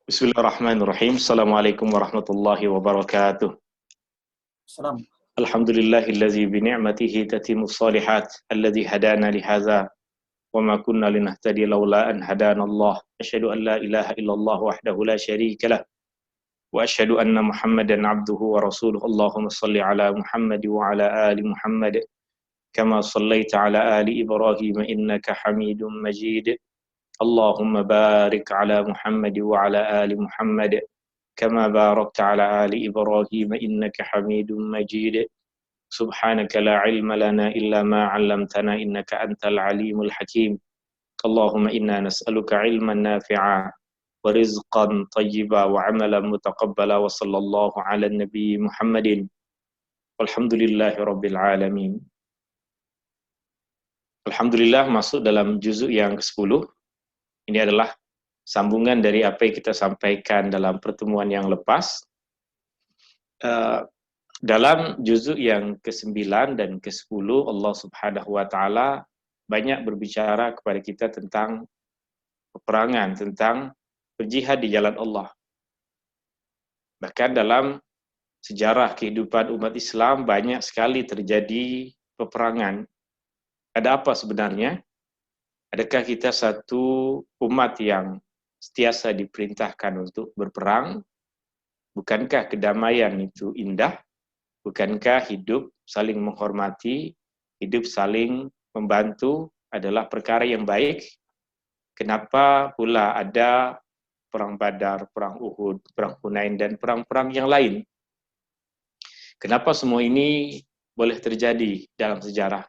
Bismillahirrahmanirrahim. Assalamualaikum warahmatullahi wabarakatuh. Salam. Alhamdulillahillazi bi ni'matihi tatimmus shalihat alladzi hadana li hadza wa ma kunna linahtadiya laula an hadana Allah. Asyhadu an la ilaha illallah wahdahu la syarika lah wa asyhadu anna Muhammadan abduhu wa rasuluh. Allahumma shalli ala Muhammad wa ala ali Muhammad kama shallaita ala ali Ibrahim innaka Hamidum Majid. Allahumma barik ala Muhammad wa ala ali Muhammad kama barakta ala ali Ibrahim innaka Hamidum Majid. Subhanaka la ilma lana illa ma 'allamtana innaka antal alimul hakim. Allahumma inna nas'aluka ilman nafi'a wa rizqan tayyiba wa 'amalan mutaqabbala wa sallallahu ala nabi Muhammadin walhamdulillahi rabbil alamin. Alhamdulillah, masuk dalam juzuk yang ke-10. Ini adalah sambungan dari apa yang kita sampaikan dalam pertemuan yang lepas. Dalam juzuk yang ke-9 dan ke-10, Allah Subhanahu wa Ta'ala banyak berbicara kepada kita tentang peperangan, tentang berjihad di jalan Allah. Bahkan dalam sejarah kehidupan umat Islam banyak sekali terjadi peperangan. Ada apa sebenarnya? Adakah kita satu umat yang sentiasa diperintahkan untuk berperang? Bukankah kedamaian itu indah? Bukankah hidup saling menghormati, hidup saling membantu adalah perkara yang baik? Kenapa pula ada perang Badar, perang Uhud, perang Hunain, dan perang-perang yang lain? Kenapa semua ini boleh terjadi dalam sejarah?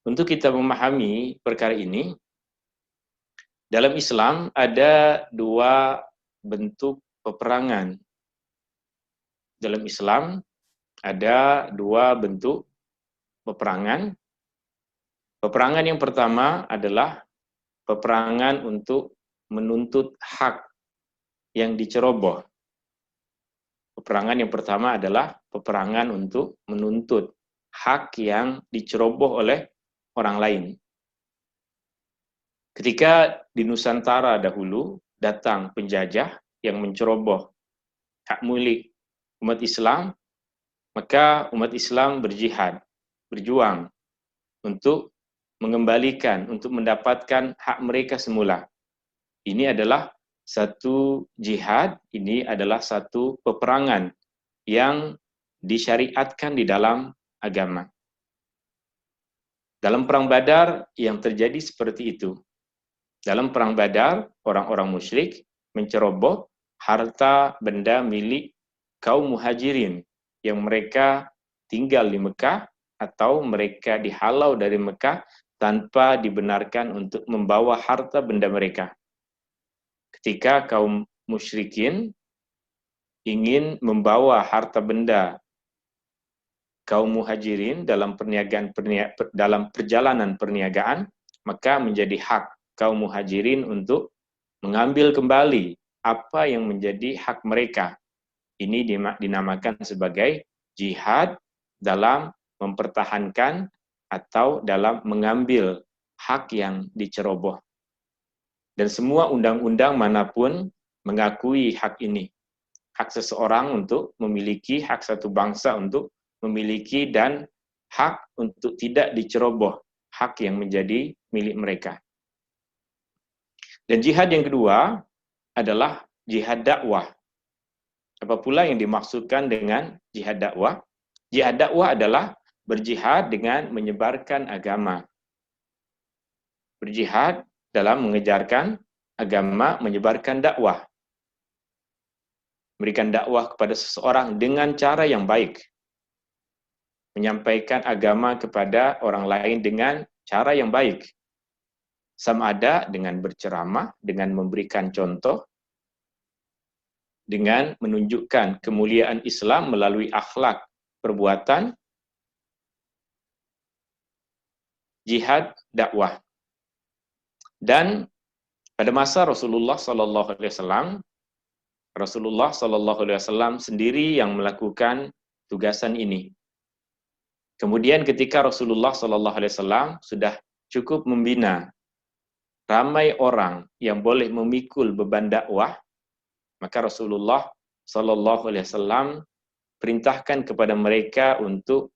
Untuk kita memahami perkara ini, dalam Islam ada dua bentuk peperangan. Dalam Islam ada dua bentuk peperangan. Peperangan yang pertama adalah peperangan untuk menuntut hak yang diceroboh. Peperangan yang pertama adalah peperangan untuk menuntut hak yang diceroboh oleh orang lain. Ketika di Nusantara dahulu datang penjajah yang menceroboh hak milik umat Islam, maka umat Islam berjihad, berjuang untuk mengembalikan, untuk mendapatkan hak mereka semula. Ini adalah satu jihad, ini adalah satu peperangan yang disyariatkan di dalam agama. Dalam perang Badar yang terjadi seperti itu. Dalam perang Badar, orang-orang musyrik menceroboh harta benda milik kaum muhajirin yang mereka tinggal di Mekah atau mereka dihalau dari Mekah tanpa dibenarkan untuk membawa harta benda mereka. Ketika kaum musyrikin ingin membawa harta benda kaum muhajirin dalam perjalanan perniagaan, maka menjadi hak kaum muhajirin untuk mengambil kembali apa yang menjadi hak mereka. Ini dinamakan sebagai jihad dalam mempertahankan atau dalam mengambil hak yang diceroboh. Dan semua undang-undang manapun mengakui hak ini. Hak seseorang untuk memiliki, hak satu bangsa untuk memiliki, dan hak untuk tidak diceroboh hak yang menjadi milik mereka. Dan jihad yang kedua adalah jihad dakwah. Apa pula yang dimaksudkan dengan jihad dakwah? Jihad dakwah adalah berjihad dengan menyebarkan agama. Berjihad dalam mengejarkan agama, menyebarkan dakwah. Memberikan dakwah kepada seseorang dengan cara yang baik. Menyampaikan agama kepada orang lain dengan cara yang baik. Sama ada dengan berceramah, dengan memberikan contoh, dengan menunjukkan kemuliaan Islam melalui akhlak perbuatan, jihad dakwah. Dan pada masa Rasulullah SAW sendiri yang melakukan tugasan ini. Kemudian ketika Rasulullah SAW sudah cukup membina ramai orang yang boleh memikul beban dakwah, Maka Rasulullah Shallallahu Alaihi Wasallam perintahkan kepada mereka untuk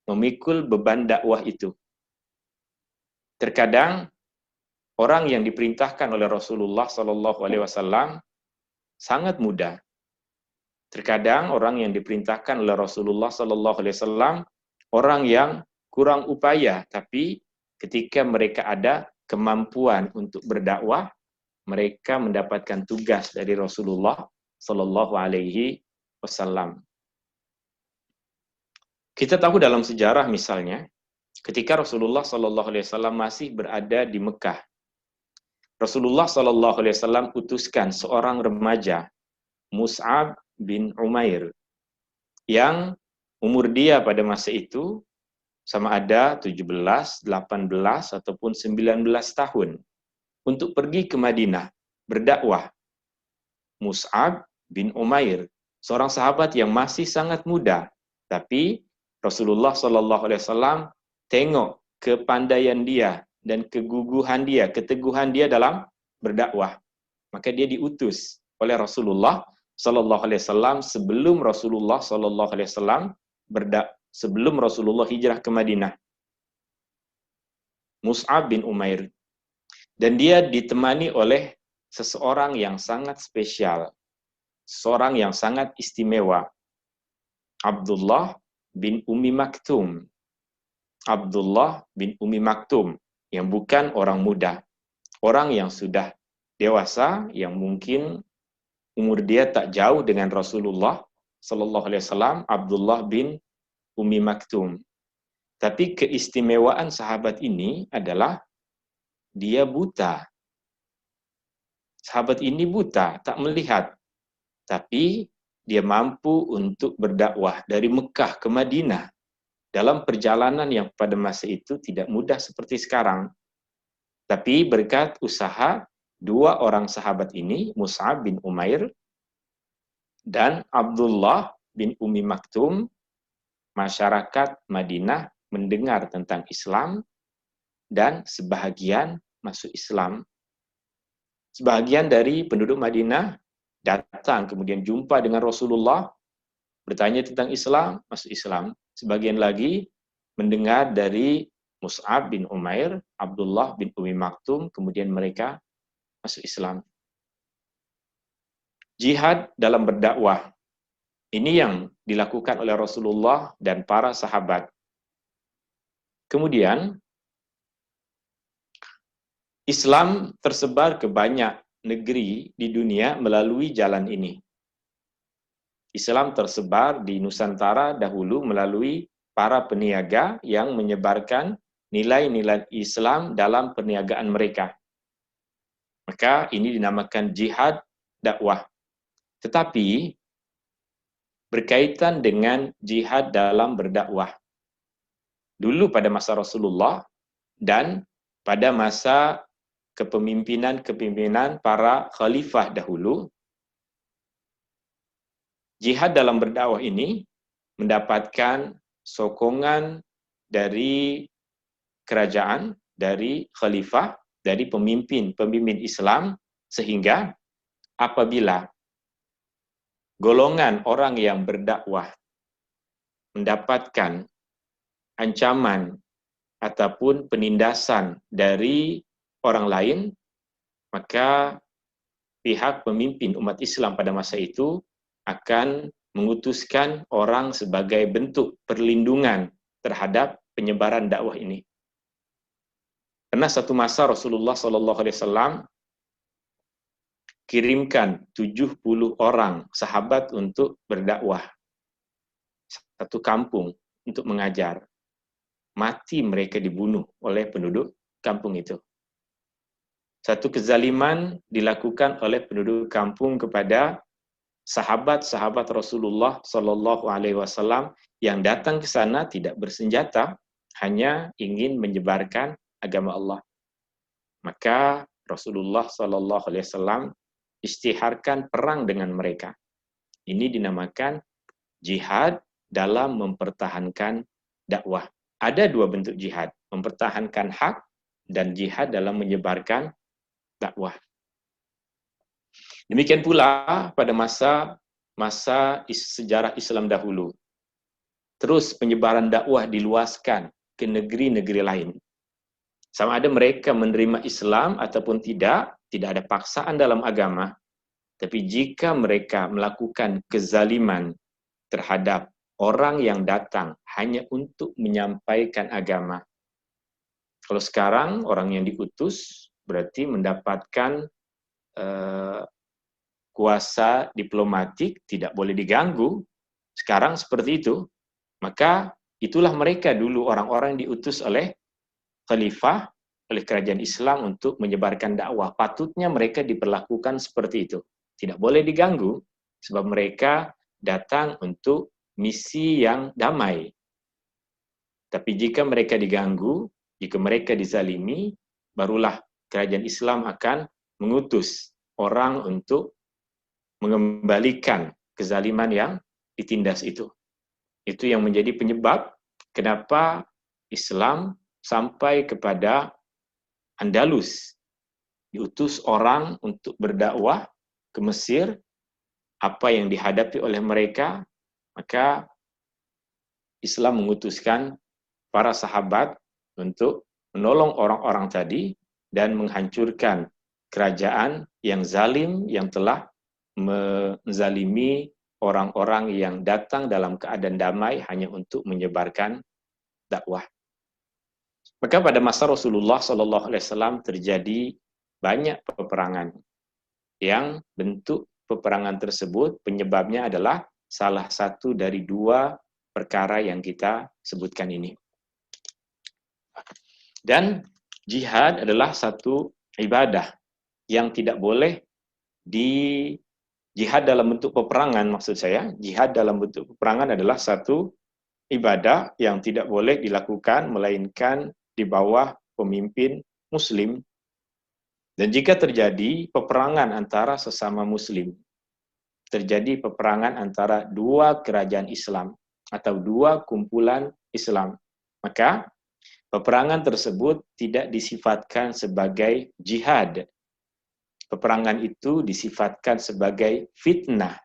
memikul beban dakwah itu. Terkadang orang yang diperintahkan oleh Rasulullah Shallallahu Alaihi Wasallam sangat muda. Terkadang orang yang diperintahkan oleh Rasulullah Shallallahu Alaihi Wasallam orang yang kurang upaya, tapi ketika mereka ada kemampuan untuk berdakwah, mereka mendapatkan tugas dari Rasulullah Shallallahu Alaihi Wasallam. Kita tahu dalam sejarah misalnya, ketika Rasulullah Shallallahu Alaihi Wasallam masih berada di Mekah, Rasulullah Shallallahu Alaihi Wasallam utuskan seorang remaja, Mus'ab bin Umair, yang umur dia pada masa itu sama ada 17, 18, ataupun 19 tahun, untuk pergi ke Madinah berdakwah. Mus'ab bin Umair, seorang sahabat yang masih sangat muda, tapi Rasulullah Shallallahu Alaihi Wasallam tengok kepandaian dia dan keguguhan dia, keteguhan dia dalam berdakwah. Maka dia diutus oleh Rasulullah Shallallahu Alaihi Wasallam sebelum Rasulullah Shallallahu Alaihi Wasallam sebelum Rasulullah hijrah ke Madinah. Mus'ab bin Umair, dan dia ditemani oleh seseorang yang sangat spesial, seorang yang sangat istimewa, Abdullah bin Ummi Maktum. Abdullah bin Ummi Maktum, yang bukan orang muda, orang yang sudah dewasa, yang mungkin umur dia tak jauh dengan Rasulullah Sallallahu Alaihi Wasallam, Abdullah bin Ummi Maktum. Tapi keistimewaan sahabat ini adalah dia buta. Sahabat ini buta, tak melihat, tapi dia mampu untuk berdakwah dari Mekah ke Madinah dalam perjalanan yang pada masa itu tidak mudah seperti sekarang. Tapi berkat usaha dua orang sahabat ini, Mus'ab bin Umair dan Abdullah bin Ummi Maktum, masyarakat Madinah mendengar tentang Islam dan sebahagian masuk Islam. Sebahagian dari penduduk Madinah datang kemudian jumpa dengan Rasulullah, bertanya tentang Islam, masuk Islam. Sebagian lagi mendengar dari Mus'ab bin Umair, Abdullah bin Ummi Maktum, kemudian mereka masuk Islam. Jihad dalam berdakwah, ini yang dilakukan oleh Rasulullah dan para sahabat. Kemudian, Islam tersebar ke banyak negeri di dunia melalui jalan ini. Islam tersebar di Nusantara dahulu melalui para peniaga yang menyebarkan nilai-nilai Islam dalam perniagaan mereka. Maka ini dinamakan jihad dakwah. Tetapi berkaitan dengan jihad dalam berdakwah. Dulu pada masa Rasulullah dan pada masa kepemimpinan para khalifah dahulu, jihad dalam berdakwah ini mendapatkan sokongan dari kerajaan, dari khalifah, dari pemimpin Islam, sehingga apabila golongan orang yang berdakwah mendapatkan ancaman ataupun penindasan dari orang lain, maka pihak pemimpin umat Islam pada masa itu akan mengutuskan orang sebagai bentuk perlindungan terhadap penyebaran dakwah ini. Karena satu masa Rasulullah SAW kirimkan 70 orang sahabat untuk berdakwah. Satu kampung untuk mengajar. Mati mereka dibunuh oleh penduduk kampung itu. Satu kezaliman dilakukan oleh penduduk kampung kepada sahabat-sahabat Rasulullah Shallallahu Alaihi Wasallam yang datang ke sana tidak bersenjata, hanya ingin menyebarkan agama Allah. Maka Rasulullah Shallallahu Alaihi Wasallam istiharkan perang dengan mereka. Ini dinamakan jihad dalam mempertahankan dakwah. Ada dua bentuk jihad, mempertahankan hak dan jihad dalam menyebarkan dakwah. Demikian pula pada masa sejarah Islam dahulu. Terus penyebaran dakwah diluaskan ke negeri-negeri lain. Sama ada mereka menerima Islam ataupun tidak ada paksaan dalam agama. Tapi jika mereka melakukan kezaliman terhadap orang yang datang hanya untuk menyampaikan agama. Kalau sekarang orang yang diutus berarti mendapatkan kuasa diplomatik, tidak boleh diganggu. Sekarang seperti itu. Maka itulah mereka dulu orang-orang yang diutus oleh khalifah, oleh kerajaan Islam untuk menyebarkan dakwah. Patutnya mereka diperlakukan seperti itu. Tidak boleh diganggu, sebab mereka datang untuk misi yang damai. Tapi jika mereka diganggu, jika mereka dizalimi, barulah kerajaan Islam akan mengutus orang untuk mengembalikan kezaliman yang ditindas itu. Itu yang menjadi penyebab kenapa Islam sampai kepada Andalus. Diutus orang untuk berdakwah ke Mesir, apa yang dihadapi oleh mereka, maka Islam mengutuskan para sahabat untuk menolong orang-orang tadi dan menghancurkan kerajaan yang zalim yang telah menzalimi orang-orang yang datang dalam keadaan damai hanya untuk menyebarkan dakwah. Maka pada masa Rasulullah SAW terjadi banyak peperangan yang bentuk peperangan tersebut penyebabnya adalah salah satu dari dua perkara yang kita sebutkan ini. Dan jihad adalah satu ibadah yang tidak boleh jihad dalam bentuk peperangan, maksud saya, jihad dalam bentuk peperangan adalah satu ibadah yang tidak boleh dilakukan melainkan di bawah pemimpin muslim. Dan jika terjadi peperangan antara sesama muslim, terjadi peperangan antara dua kerajaan Islam atau dua kumpulan Islam, maka peperangan tersebut tidak disifatkan sebagai jihad. Peperangan itu disifatkan sebagai fitnah.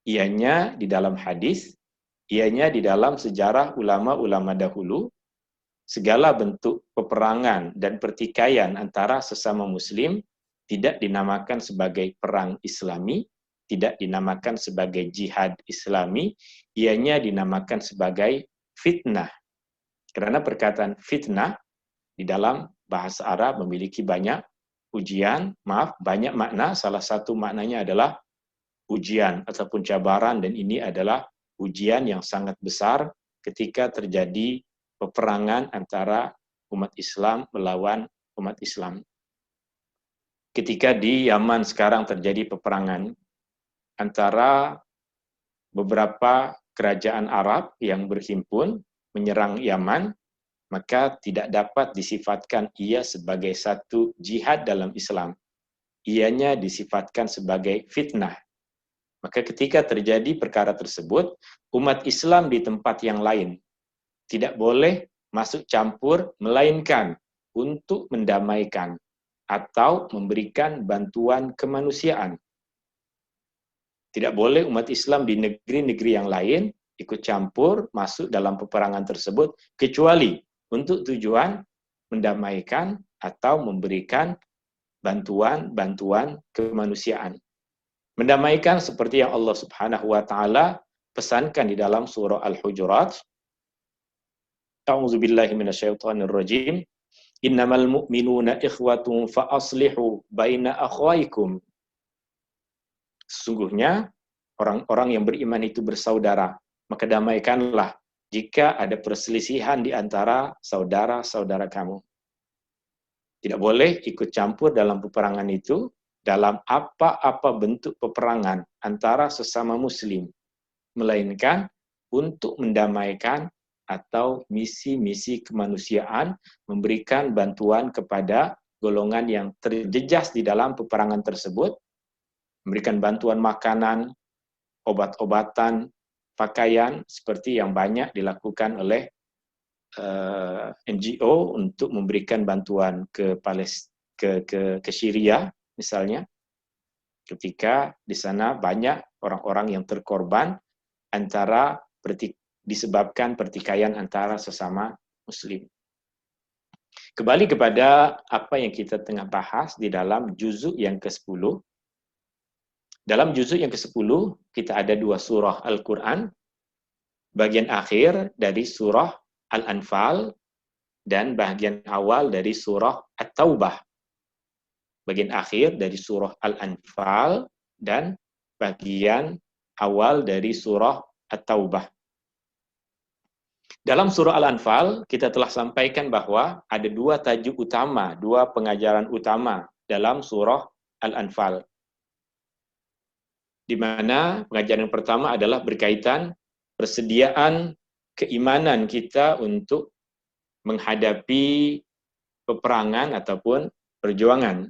Ianya di dalam hadis, ianya di dalam sejarah ulama-ulama dahulu, segala bentuk peperangan dan pertikaian antara sesama muslim tidak dinamakan sebagai perang Islami, tidak dinamakan sebagai jihad Islami, ianya dinamakan sebagai fitnah. Karena perkataan fitnah di dalam bahasa Arab memiliki banyak banyak makna. Salah satu maknanya adalah ujian ataupun cabaran, dan ini adalah ujian yang sangat besar ketika terjadi peperangan antara umat Islam melawan umat Islam. Ketika di Yaman sekarang terjadi peperangan antara beberapa kerajaan Arab yang berhimpun menyerang Yaman, maka tidak dapat disifatkan ia sebagai satu jihad dalam Islam. Ianya disifatkan sebagai fitnah. Maka ketika terjadi perkara tersebut, umat Islam di tempat yang lain tidak boleh masuk campur, melainkan untuk mendamaikan atau memberikan bantuan kemanusiaan. Tidak boleh umat Islam di negeri-negeri yang lain ikut campur, masuk dalam peperangan tersebut, kecuali untuk tujuan mendamaikan atau memberikan bantuan kemanusiaan. Mendamaikan seperti yang Allah Subhanahu wa taala pesankan di dalam surah Al-Hujurat. A'udzubillahi minasyaitonir rajim. Innamal mu'minuna ikhwatun fa aslihu baina akhwaikum. Sesungguhnya orang-orang yang beriman itu bersaudara, maka damaikanlah jika ada perselisihan di antara saudara-saudara kamu. Tidak boleh ikut campur dalam peperangan itu, dalam apa-apa bentuk peperangan antara sesama muslim, melainkan untuk mendamaikan atau misi-misi kemanusiaan, memberikan bantuan kepada golongan yang terjejas di dalam peperangan tersebut, memberikan bantuan makanan, obat-obatan, pakaian, seperti yang banyak dilakukan oleh NGO untuk memberikan bantuan ke Syria misalnya. ketika di sana banyak orang-orang yang terkorban disebabkan pertikaian antara sesama muslim. Kembali kepada apa yang kita tengah bahas di dalam juzuk yang ke-10. Dalam juzuk yang ke-10 kita ada 2 surah Al-Quran, bagian akhir dari surah Al-Anfal dan bagian awal dari surah At-Taubah. Bagian akhir dari surah Al-Anfal dan bagian awal dari surah At-Taubah. Dalam surah Al-Anfal, kita telah sampaikan bahwa ada 2 tajuk utama, 2 pengajaran utama dalam surah Al-Anfal. Di mana pengajaran yang pertama adalah berkaitan persediaan keimanan kita untuk menghadapi peperangan ataupun perjuangan.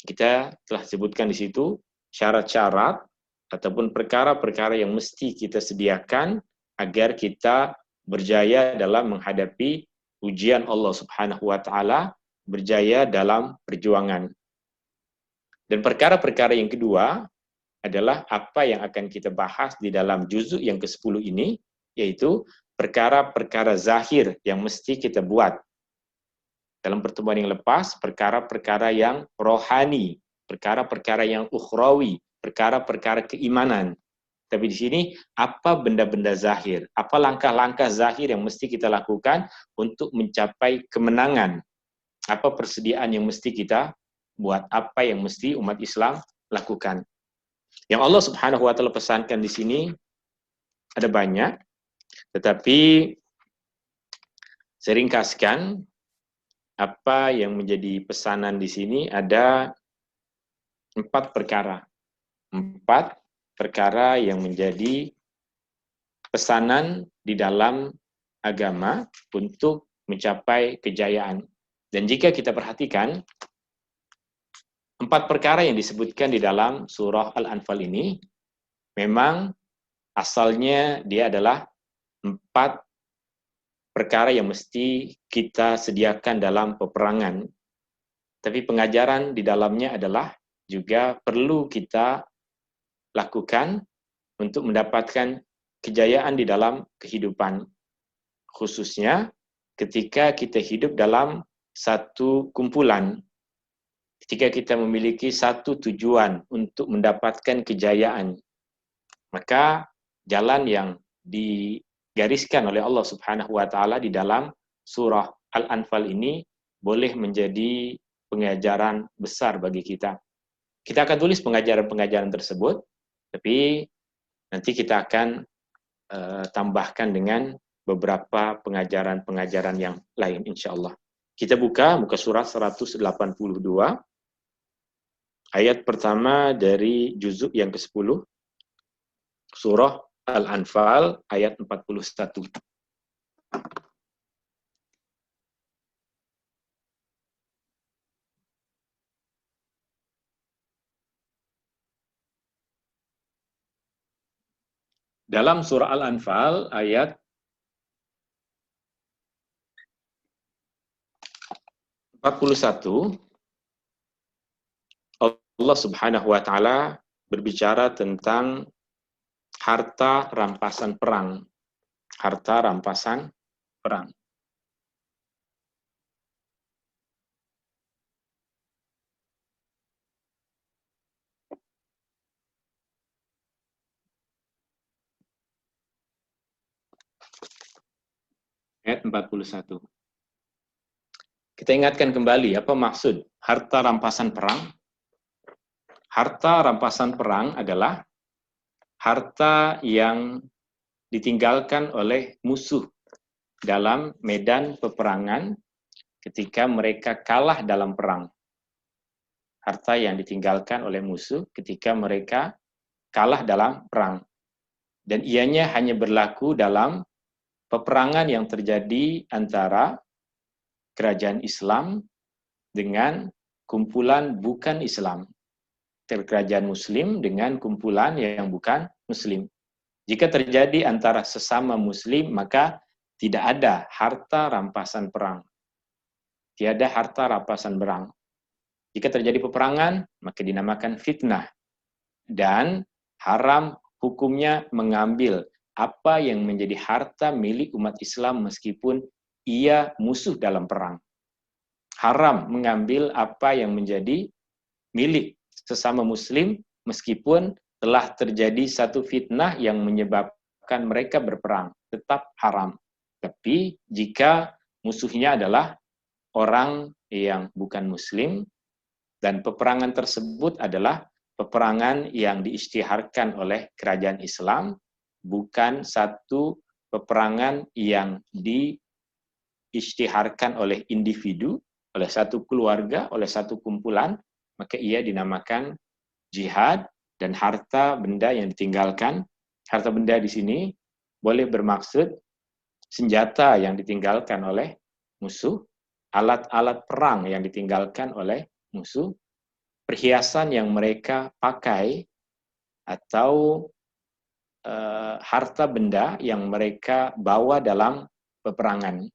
Kita telah sebutkan di situ syarat-syarat ataupun perkara-perkara yang mesti kita sediakan agar kita berjaya dalam menghadapi ujian Allah Subhanahu wa taala, berjaya dalam perjuangan. Dan perkara-perkara yang kedua adalah apa yang akan kita bahas di dalam juzuk yang ke-10 ini, yaitu perkara-perkara zahir yang mesti kita buat. Dalam pertemuan yang lepas, perkara-perkara yang rohani, perkara-perkara yang ukhrawi, perkara-perkara keimanan. Tapi di sini, apa benda-benda zahir? Apa langkah-langkah zahir yang mesti kita lakukan untuk mencapai kemenangan? Apa persediaan yang mesti kita buat? Apa yang mesti umat Islam lakukan? Yang Allah Subhanahu wa taala pesankan di sini ada banyak, tetapi saya ringkaskan apa yang menjadi pesanan di sini ada 4 perkara. 4 perkara yang menjadi pesanan di dalam agama untuk mencapai kejayaan. Dan jika kita perhatikan, 4 perkara yang disebutkan di dalam surah Al-Anfal ini, memang asalnya dia adalah 4 perkara yang mesti kita sediakan dalam peperangan. Tapi pengajaran di dalamnya adalah juga perlu kita lakukan untuk mendapatkan kejayaan di dalam kehidupan. Khususnya ketika kita hidup dalam satu kumpulan. Ketika kita memiliki satu tujuan untuk mendapatkan kejayaan. Maka jalan yang digariskan oleh Allah Subhanahu wa taala di dalam surah Al-Anfal ini boleh menjadi pengajaran besar bagi kita. Kita akan tulis pengajaran-pengajaran tersebut, tapi nanti kita akan tambahkan dengan beberapa pengajaran-pengajaran yang lain insyaAllah. Kita buka muka surat 182, ayat pertama dari juzuk yang ke-10, surah Al-Anfal ayat 41. Dalam surah Al-Anfal ayat 41, Allah Subhanahu wa taala berbicara tentang harta rampasan perang. Harta rampasan perang. Ayat 41. Kita ingatkan kembali apa maksud harta rampasan perang. Harta rampasan perang adalah harta yang ditinggalkan oleh musuh dalam medan peperangan ketika mereka kalah dalam perang. Harta yang ditinggalkan oleh musuh ketika mereka kalah dalam perang. Dan ianya hanya berlaku dalam peperangan yang terjadi antara kerajaan Islam dengan kumpulan bukan Islam. Kerajaan Muslim dengan kumpulan yang bukan Muslim. Jika terjadi antara sesama Muslim, maka tidak ada harta rampasan perang. Tiada harta rampasan perang. Jika terjadi peperangan, maka dinamakan fitnah. Dan haram hukumnya mengambil apa yang menjadi harta milik umat Islam meskipun ia musuh dalam perang. Haram mengambil apa yang menjadi milik sesama muslim meskipun telah terjadi satu fitnah yang menyebabkan mereka berperang. Tetap haram. Tapi jika musuhnya adalah orang yang bukan muslim dan peperangan tersebut adalah peperangan yang diisytiharkan oleh kerajaan Islam, bukan satu peperangan yang diisytiharkan oleh individu, oleh satu keluarga, oleh satu kumpulan, maka ia dinamakan jihad. Dan harta benda yang ditinggalkan, harta benda di sini boleh bermaksud senjata yang ditinggalkan oleh musuh, alat-alat perang yang ditinggalkan oleh musuh, perhiasan yang mereka pakai, atau harta benda yang mereka bawa dalam peperangan.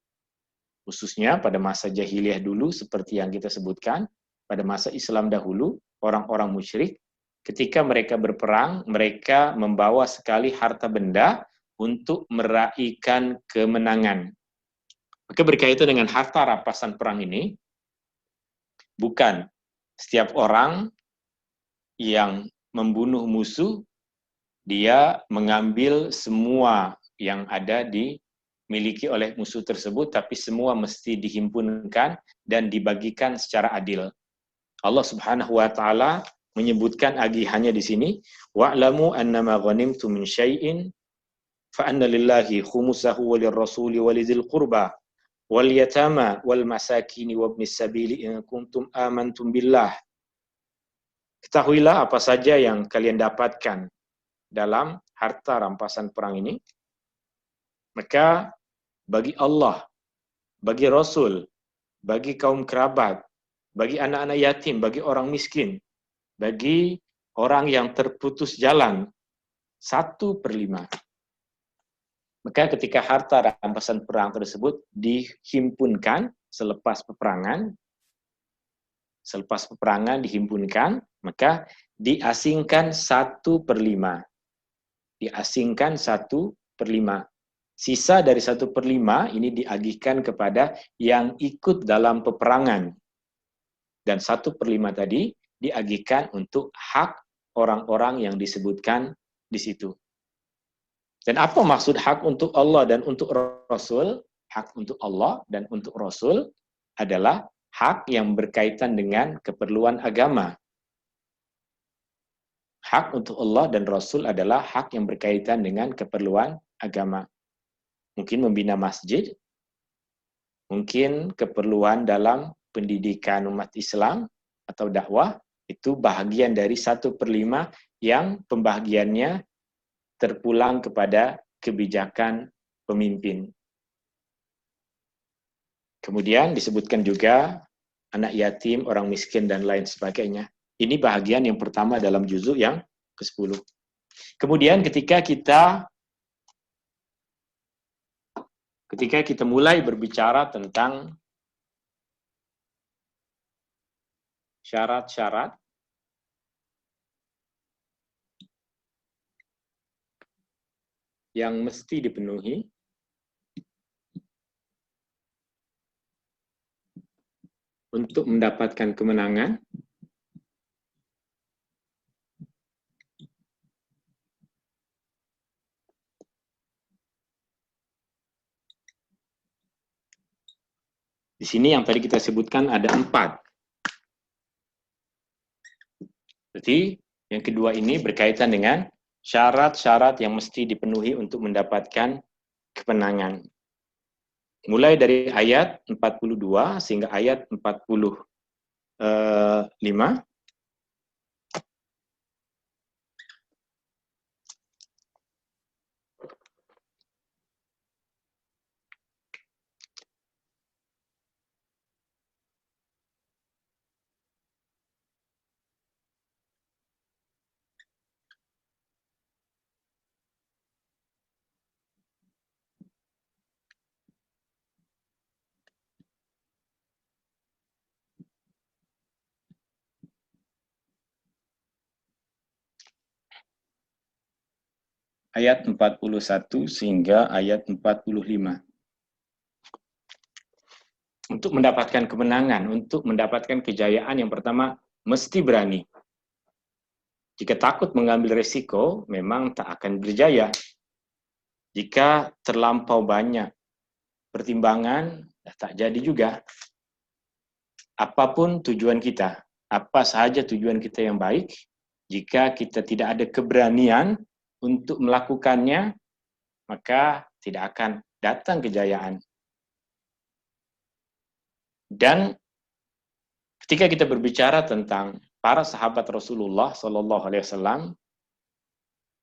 Khususnya pada masa jahiliyah dulu, seperti yang kita sebutkan, pada masa Islam dahulu, orang-orang musyrik, ketika mereka berperang, mereka membawa sekali harta benda untuk meraihkan kemenangan. Maka berkaitan dengan harta rampasan perang ini, bukan setiap orang yang membunuh musuh, dia mengambil semua yang ada dimiliki oleh musuh tersebut, tapi semua mesti dihimpunkan dan dibagikan secara adil. Allah Subhanahu wa taala menyebutkan agihannya di sini, wa'lamu annama ghanimtum min syai'in fa anna lillahi khumusahu walirrasuli walizil qurba wal yatama wal masakin wabnis sabili in kuntum amantum billah. Ketahuilah apa saja yang kalian dapatkan dalam harta rampasan perang ini, maka bagi Allah, bagi Rasul, bagi kaum kerabat, bagi anak-anak yatim, bagi orang miskin, bagi orang yang terputus jalan, 1/5. Maka ketika harta rampasan perang tersebut dihimpunkan selepas peperangan dihimpunkan, maka diasingkan 1/5. Diasingkan 1/5. Sisa dari 1/5 ini diagihkan kepada yang ikut dalam peperangan. Dan 1/5 tadi diagihkan untuk hak orang-orang yang disebutkan di situ. Dan apa maksud hak untuk Allah dan untuk Rasul? Hak untuk Allah dan untuk Rasul adalah hak yang berkaitan dengan keperluan agama. Hak untuk Allah dan Rasul adalah hak yang berkaitan dengan keperluan agama. Mungkin membina masjid, mungkin keperluan dalam pendidikan umat Islam atau dakwah, itu bahagian dari 1/5 yang pembagiannya terpulang kepada kebijakan pemimpin. Kemudian disebutkan juga anak yatim, orang miskin, dan lain sebagainya. Ini bahagian yang pertama dalam juzuk yang ke-10. Kemudian ketika kita mulai berbicara tentang syarat-syarat yang mesti dipenuhi untuk mendapatkan kemenangan, di sini yang tadi kita sebutkan ada 4. Jadi yang kedua ini berkaitan dengan syarat-syarat yang mesti dipenuhi untuk mendapatkan kemenangan. Mulai dari ayat 42 sehingga ayat 45. ayat 41 sehingga ayat 45. Untuk mendapatkan kemenangan, untuk mendapatkan kejayaan, yang pertama, mesti berani. Jika takut mengambil resiko, memang tak akan berjaya. Jika terlampau banyak pertimbangan, tak jadi juga. Apapun tujuan kita, apa saja tujuan kita yang baik, jika kita tidak ada keberanian untuk melakukannya, maka tidak akan datang kejayaan. Dan ketika kita berbicara tentang para sahabat Rasulullah SAW,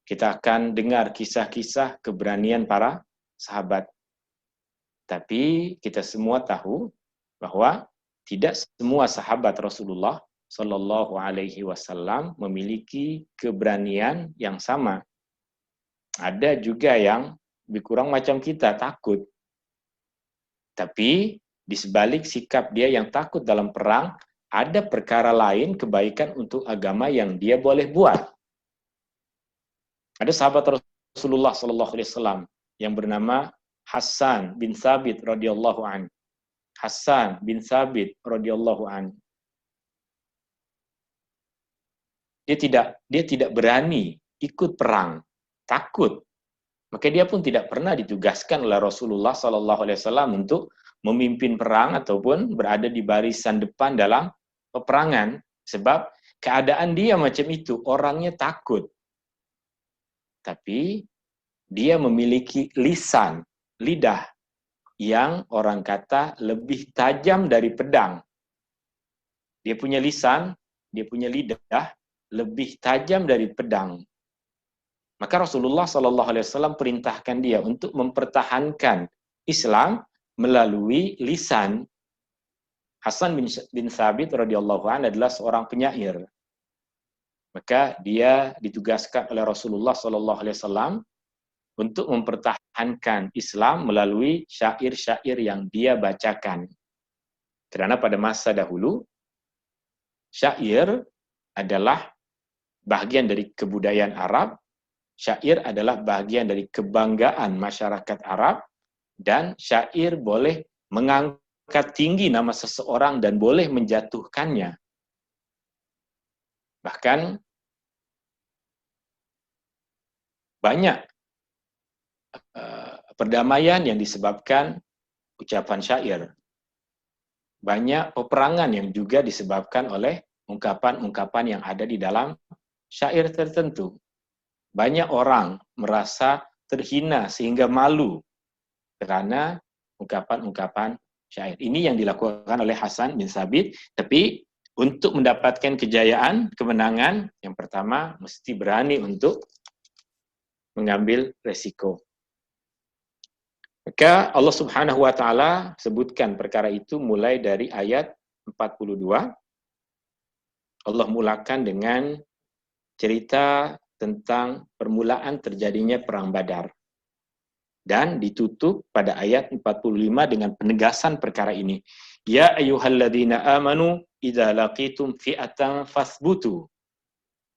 kita akan dengar kisah-kisah keberanian para sahabat. Tapi kita semua tahu bahwa tidak semua sahabat Rasulullah SAW memiliki keberanian yang sama. Ada juga yang lebih kurang macam kita, takut. Tapi di sebalik sikap dia yang takut dalam perang, ada perkara lain, kebaikan untuk agama yang dia boleh buat. Ada sahabat Rasulullah SAW yang bernama Hassan bin Thabit radhiyallahu an. Hassan bin Thabit radhiyallahu an. Dia tidak berani ikut perang, takut. Maka dia pun tidak pernah ditugaskan oleh Rasulullah SAW untuk memimpin perang ataupun berada di barisan depan dalam peperangan. Sebab keadaan dia macam itu, orangnya takut. Tapi dia memiliki lisan, lidah, yang orang kata lebih tajam dari pedang. Dia punya lisan, dia punya lidah, lebih tajam dari pedang. Maka Rasulullah SAW perintahkan dia untuk mempertahankan Islam melalui lisan. Hassan bin Thabit radhiyallahu anhu adalah seorang penyair. Maka dia ditugaskan oleh Rasulullah SAW untuk mempertahankan Islam melalui syair-syair yang dia bacakan. Karena pada masa dahulu, syair adalah bagian dari kebudayaan Arab. Syair adalah bagian dari kebanggaan masyarakat Arab, dan syair boleh mengangkat tinggi nama seseorang dan boleh menjatuhkannya. Bahkan banyak perdamaian yang disebabkan ucapan syair. Banyak peperangan yang juga disebabkan oleh ungkapan-ungkapan yang ada di dalam syair tertentu. Banyak orang merasa terhina sehingga malu karena ungkapan-ungkapan syair. Ini yang dilakukan oleh Hassan bin Thabit. Tapi untuk mendapatkan kejayaan, kemenangan, yang pertama mesti berani untuk mengambil resiko. Maka Allah Subhanahu wa taala sebutkan perkara itu mulai dari ayat 42. Allah mulakan dengan cerita tentang permulaan terjadinya perang Badar. Dan ditutup pada ayat 45 dengan penegasan perkara ini. Ya ayyuhalladzina amanu idza laqitum fi'atan fathbutu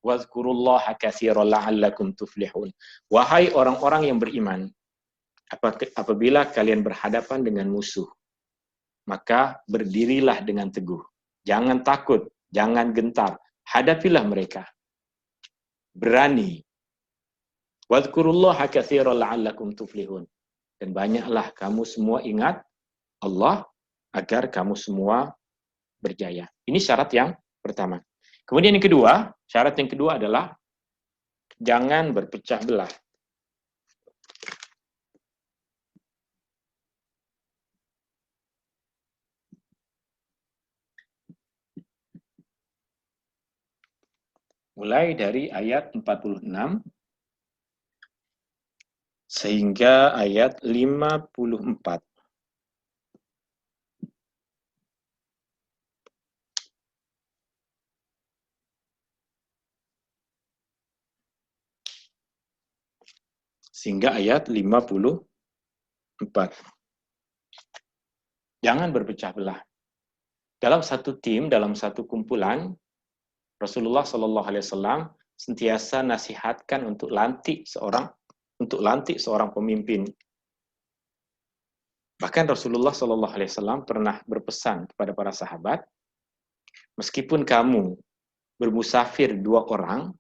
wazkurullaha katsiran la'allakum tuflihun. Wahai orang-orang yang beriman, apabila kalian berhadapan dengan musuh, maka berdirilah dengan teguh. Jangan takut, jangan gentar. Hadapilah mereka. Berani. Wadhkurullaha katsiran la'allakum tuflihun. Dan banyaklah kamu semua ingat Allah agar kamu semua berjaya. Ini syarat yang pertama. Kemudian yang kedua, syarat yang kedua adalah jangan berpecah belah. Mulai dari ayat 46 sehingga ayat 54. Sehingga ayat 54. Jangan berpecah belah. Dalam satu tim, dalam satu kumpulan, Rasulullah SAW sentiasa nasihatkan untuk lantik seorang untuk lantik seorang pemimpin. Bahkan Rasulullah SAW pernah berpesan kepada para sahabat, meskipun kamu bermusafir 2 orang,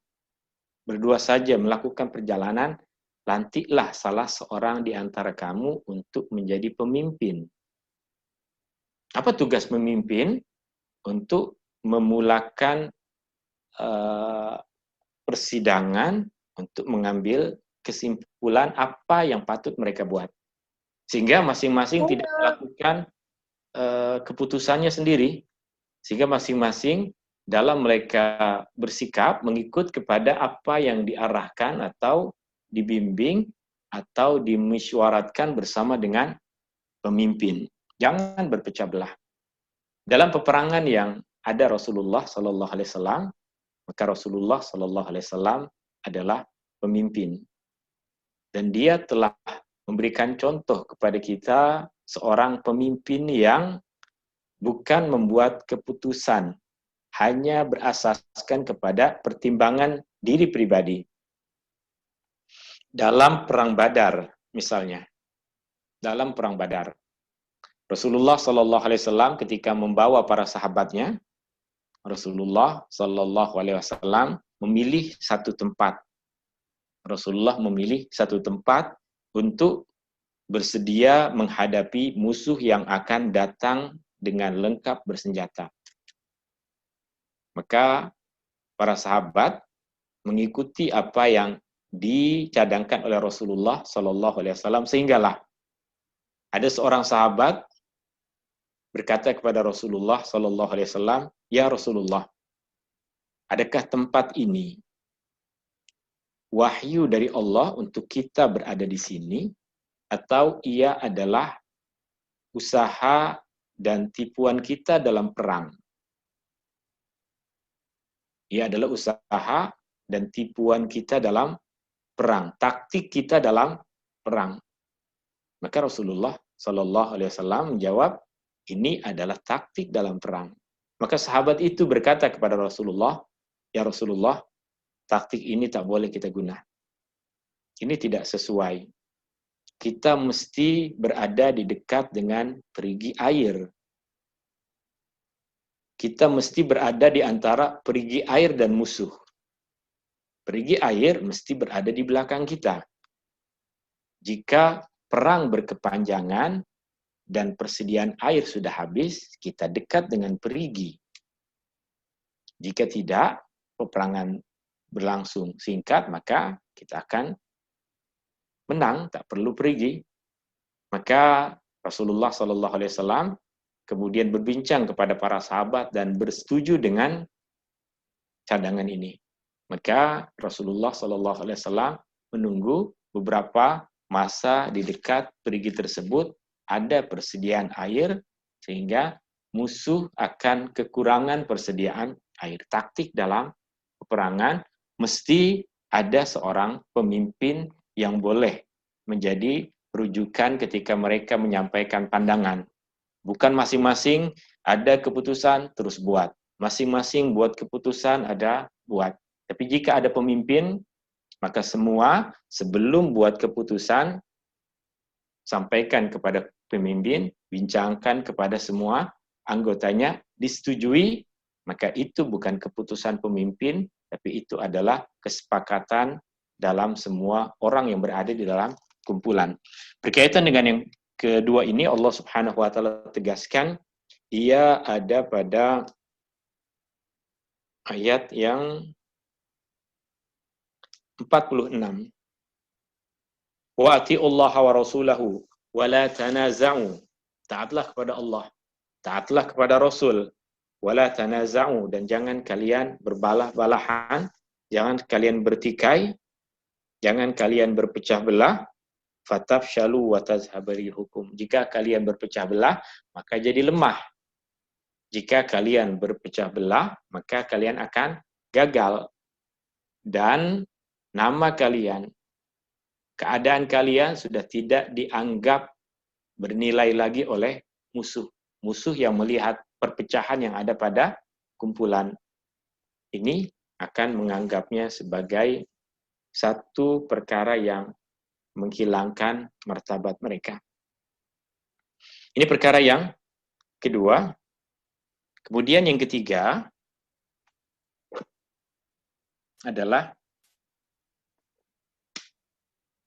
berdua saja melakukan perjalanan, lantiklah salah seorang di antara kamu untuk menjadi pemimpin. Apa tugas memimpin? Untuk memulakan persidangan, untuk mengambil kesimpulan apa yang patut mereka buat. Sehingga masing-masing tidak melakukan keputusannya sendiri. Sehingga masing-masing dalam mereka bersikap mengikut kepada apa yang diarahkan atau dibimbing atau dimesyuaratkan bersama dengan pemimpin. Jangan berpecah belah. Dalam peperangan yang ada Rasulullah SAW, maka Rasulullah SAW adalah pemimpin. Dan dia telah memberikan contoh kepada kita seorang pemimpin yang bukan membuat keputusan hanya berasaskan kepada pertimbangan diri pribadi. Dalam perang Badar, misalnya, dalam perang Badar, Rasulullah SAW ketika membawa para sahabatnya, Rasulullah SAW memilih satu tempat. Rasulullah memilih satu tempat untuk bersedia menghadapi musuh yang akan datang dengan lengkap bersenjata. Maka para sahabat mengikuti apa yang dicadangkan oleh Rasulullah SAW, sehinggalah ada seorang sahabat berkata kepada Rasulullah SAW, "Ya Rasulullah, adakah tempat ini wahyu dari Allah untuk kita berada di sini, atau ia adalah usaha dan tipuan kita dalam perang?" Ia adalah usaha dan tipuan kita dalam perang, taktik kita dalam perang. Maka Rasulullah SAW menjawab, ini adalah taktik dalam perang. Maka sahabat itu berkata kepada Rasulullah, "Ya Rasulullah, taktik ini tak boleh kita guna. Ini tidak sesuai. Kita mesti berada di dekat dengan perigi air. Kita mesti berada di antara perigi air dan musuh. Perigi air mesti berada di belakang kita. Jika perang berkepanjangan dan persediaan air sudah habis, kita dekat dengan perigi. Jika tidak, peperangan berlangsung singkat, maka kita akan menang, tak perlu perigi." Maka Rasulullah SAW kemudian berbincang kepada para sahabat dan bersetuju dengan cadangan ini. Maka Rasulullah SAW menunggu beberapa masa di dekat perigi tersebut ada persediaan air, sehingga musuh akan kekurangan persediaan air. Taktik dalam peperangan mesti ada seorang pemimpin yang boleh menjadi rujukan ketika mereka menyampaikan pandangan. Bukan masing-masing ada keputusan terus buat. Masing-masing buat keputusan ada buat. Tapi jika ada pemimpin, maka semua sebelum buat keputusan sampaikan kepada pemimpin, bincangkan kepada semua anggotanya, disetujui, maka itu bukan keputusan pemimpin, tapi itu adalah kesepakatan dalam semua orang yang berada di dalam kumpulan. Berkaitan dengan yang kedua ini, Allah Subhanahu wa taala tegaskan, ia ada pada ayat yang 46. Wa atiullaha wa rasulahu wa la tanaza'u. Taatlah kepada Allah, taatlah kepada Rasul, wa la tanaza'u, dan jangan kalian berbalah-balahan, jangan kalian bertikai, jangan kalian berpecah belah. Fatafshalu wa tazhaba rihukum. Jika kalian berpecah belah, maka jadi lemah. Jika kalian berpecah belah, maka kalian akan gagal. Dan nama kalian, keadaan kalian sudah tidak dianggap bernilai lagi oleh musuh. Musuh yang melihat perpecahan yang ada pada kumpulan ini akan menganggapnya sebagai satu perkara yang menghilangkan martabat mereka. Ini perkara yang kedua. Kemudian yang ketiga adalah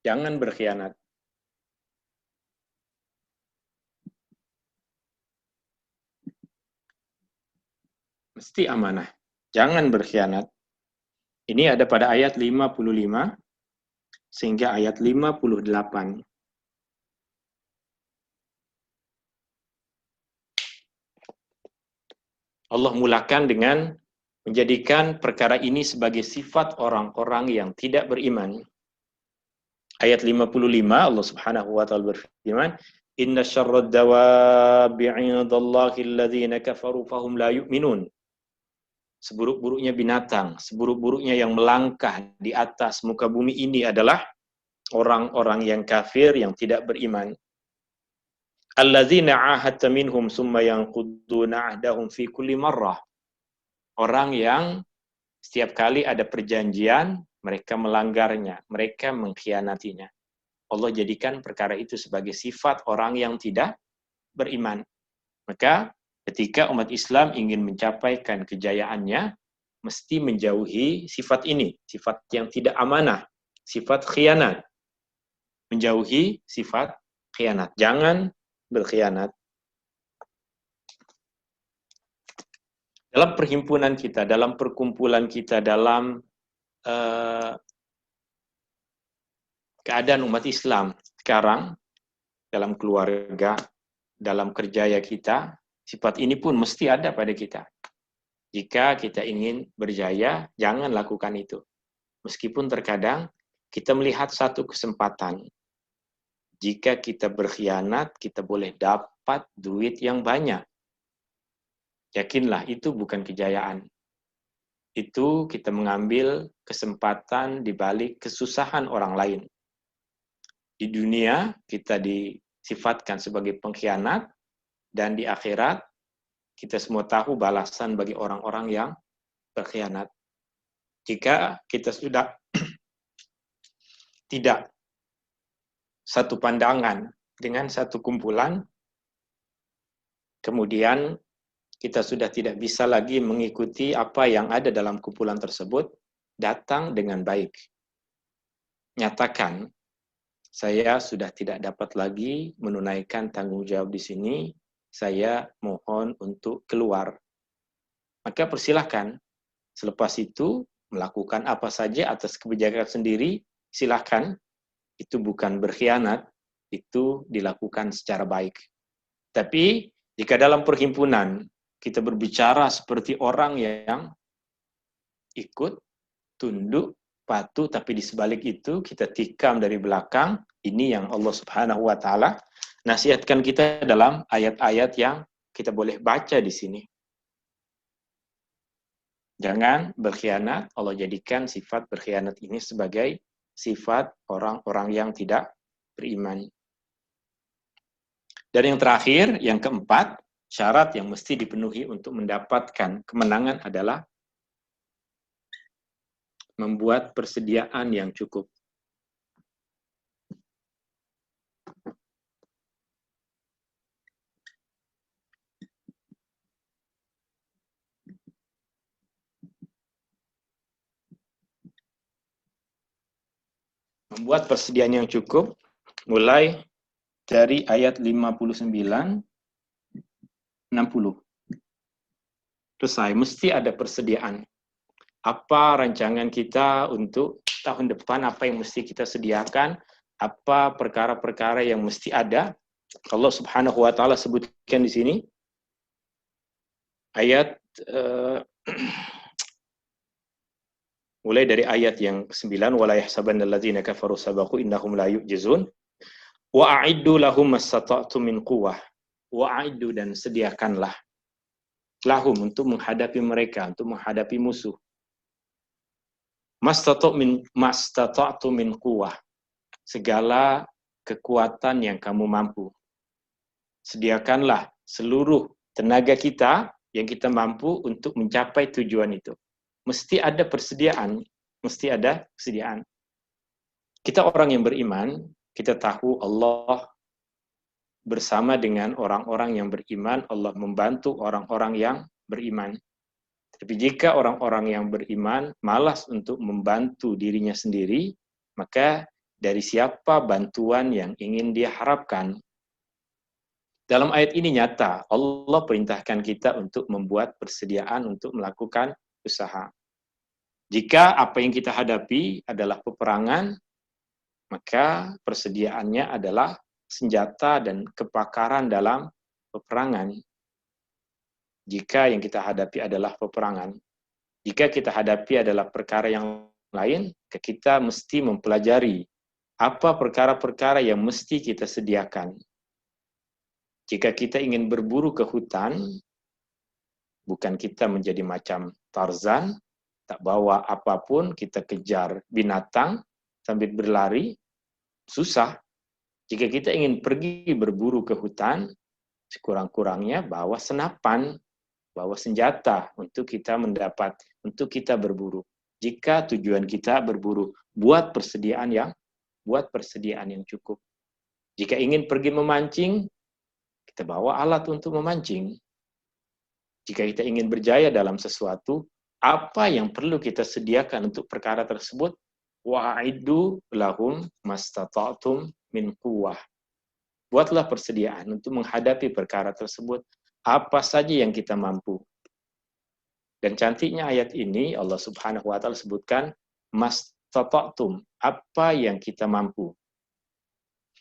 jangan berkhianat. Mesti amanah. Jangan berkhianat. Ini ada pada ayat 55 sehingga ayat 58. Allah mulakan dengan menjadikan perkara ini sebagai sifat orang-orang yang tidak beriman. Ayat 55 Allah Subhanahu wa taala berfirman, "Inna syarrad dawabi 'indallahi alladzina kafaru fahum la yu'minun." Seburuk-buruknya binatang, seburuk-buruknya yang melangkah di atas muka bumi ini adalah orang-orang yang kafir yang tidak beriman. Alladzina 'ahadta minhum summa yanquduna 'ahdahum fi kulli marrah. Orang yang setiap kali ada perjanjian, mereka melanggarnya, mereka mengkhianatinya. Allah jadikan perkara itu sebagai sifat orang yang tidak beriman. Maka ketika umat Islam ingin mencapaikan kejayaannya, mesti menjauhi sifat ini, sifat yang tidak amanah, sifat khianat. Menjauhi sifat khianat. Jangan berkhianat. Dalam perhimpunan kita, dalam perkumpulan kita, dalam keadaan umat Islam sekarang, dalam keluarga, dalam kerjaya kita, sifat ini pun mesti ada pada kita. Jika kita ingin berjaya, jangan lakukan itu. Meskipun terkadang kita melihat satu kesempatan. Jika kita berkhianat, kita boleh dapat duit yang banyak. Yakinlah, itu bukan kejayaan. Itu kita mengambil kesempatan di balik kesusahan orang lain. Di dunia, kita disifatkan sebagai pengkhianat, dan di akhirat, kita semua tahu balasan bagi orang-orang yang berkhianat. Jika kita sudah tidak satu pandangan dengan satu kumpulan, kemudian kita sudah tidak bisa lagi mengikuti apa yang ada dalam kumpulan tersebut, datang dengan baik. Nyatakan, saya sudah tidak dapat lagi menunaikan tanggung jawab di sini, saya mohon untuk keluar. Maka persilahkan, selepas itu melakukan apa saja atas kebijakan sendiri, silahkan. Itu bukan berkhianat, itu dilakukan secara baik. Tapi jika dalam perhimpunan kita berbicara seperti orang yang ikut, tunduk, patuh, tapi di sebalik itu kita tikam dari belakang, ini yang Allah Subhanahu wa taala nasihatkan kita dalam ayat-ayat yang kita boleh baca di sini. Jangan berkhianat. Allah jadikan sifat berkhianat ini sebagai sifat orang-orang yang tidak beriman. Dan yang terakhir, yang keempat, syarat yang mesti dipenuhi untuk mendapatkan kemenangan adalah membuat persediaan yang cukup. Membuat persediaan yang cukup mulai dari ayat 59 60. Selesai, mesti ada persediaan. Apa rancangan kita untuk tahun depan, apa yang mesti kita sediakan, apa perkara-perkara yang mesti ada. Allah Subhanahu wa taala sebutkan di sini ayat mulai dari ayat yang ke-9, wala yahsabanna alladzina kafaru sabaqu innahum la yu'jizun wa a'iddu lahum mastata'tum min quwwah. Wa a'iddu, dan sediakanlah lahum, untuk menghadapi mereka, untuk menghadapi musuh. Mastata'tum min quwwah, segala kekuatan yang kamu mampu. Sediakanlah seluruh tenaga kita yang kita mampu untuk mencapai tujuan itu. Mesti ada persediaan, mesti ada persediaan. Kita orang yang beriman, Kita tahu Allah bersama dengan orang-orang yang beriman, Allah membantu orang-orang yang beriman. Tapi jika orang-orang yang beriman malas untuk membantu dirinya sendiri, maka dari siapa bantuan yang ingin dia harapkan? Dalam ayat ini nyata, Allah perintahkan kita untuk membuat persediaan untuk melakukan usaha. Jika apa yang kita hadapi adalah peperangan, maka persediaannya adalah senjata dan kepakaran dalam peperangan. Jika yang kita hadapi adalah peperangan, jika kita hadapi adalah perkara yang lain, kita mesti mempelajari apa perkara-perkara yang mesti kita sediakan. Jika kita ingin berburu ke hutan, bukan kita menjadi macam Tarzan, tak bawa apapun, kita kejar binatang sambil berlari, susah. Jika kita ingin pergi berburu ke hutan, sekurang-kurangnya bawa senapan, bawa senjata untuk kita berburu. Jika tujuan kita berburu, buat persediaan yang cukup. Jika ingin pergi memancing, kita bawa alat untuk memancing. Jika kita ingin berjaya dalam sesuatu, apa yang perlu kita sediakan untuk perkara tersebut? Wa'iddu lahum mastata'tum min quwwah. Buatlah persediaan untuk menghadapi perkara tersebut, apa saja yang kita mampu. Dan cantiknya ayat ini, Allah Subhanahu wa Ta'ala sebutkan, mastata'tum, apa yang kita mampu.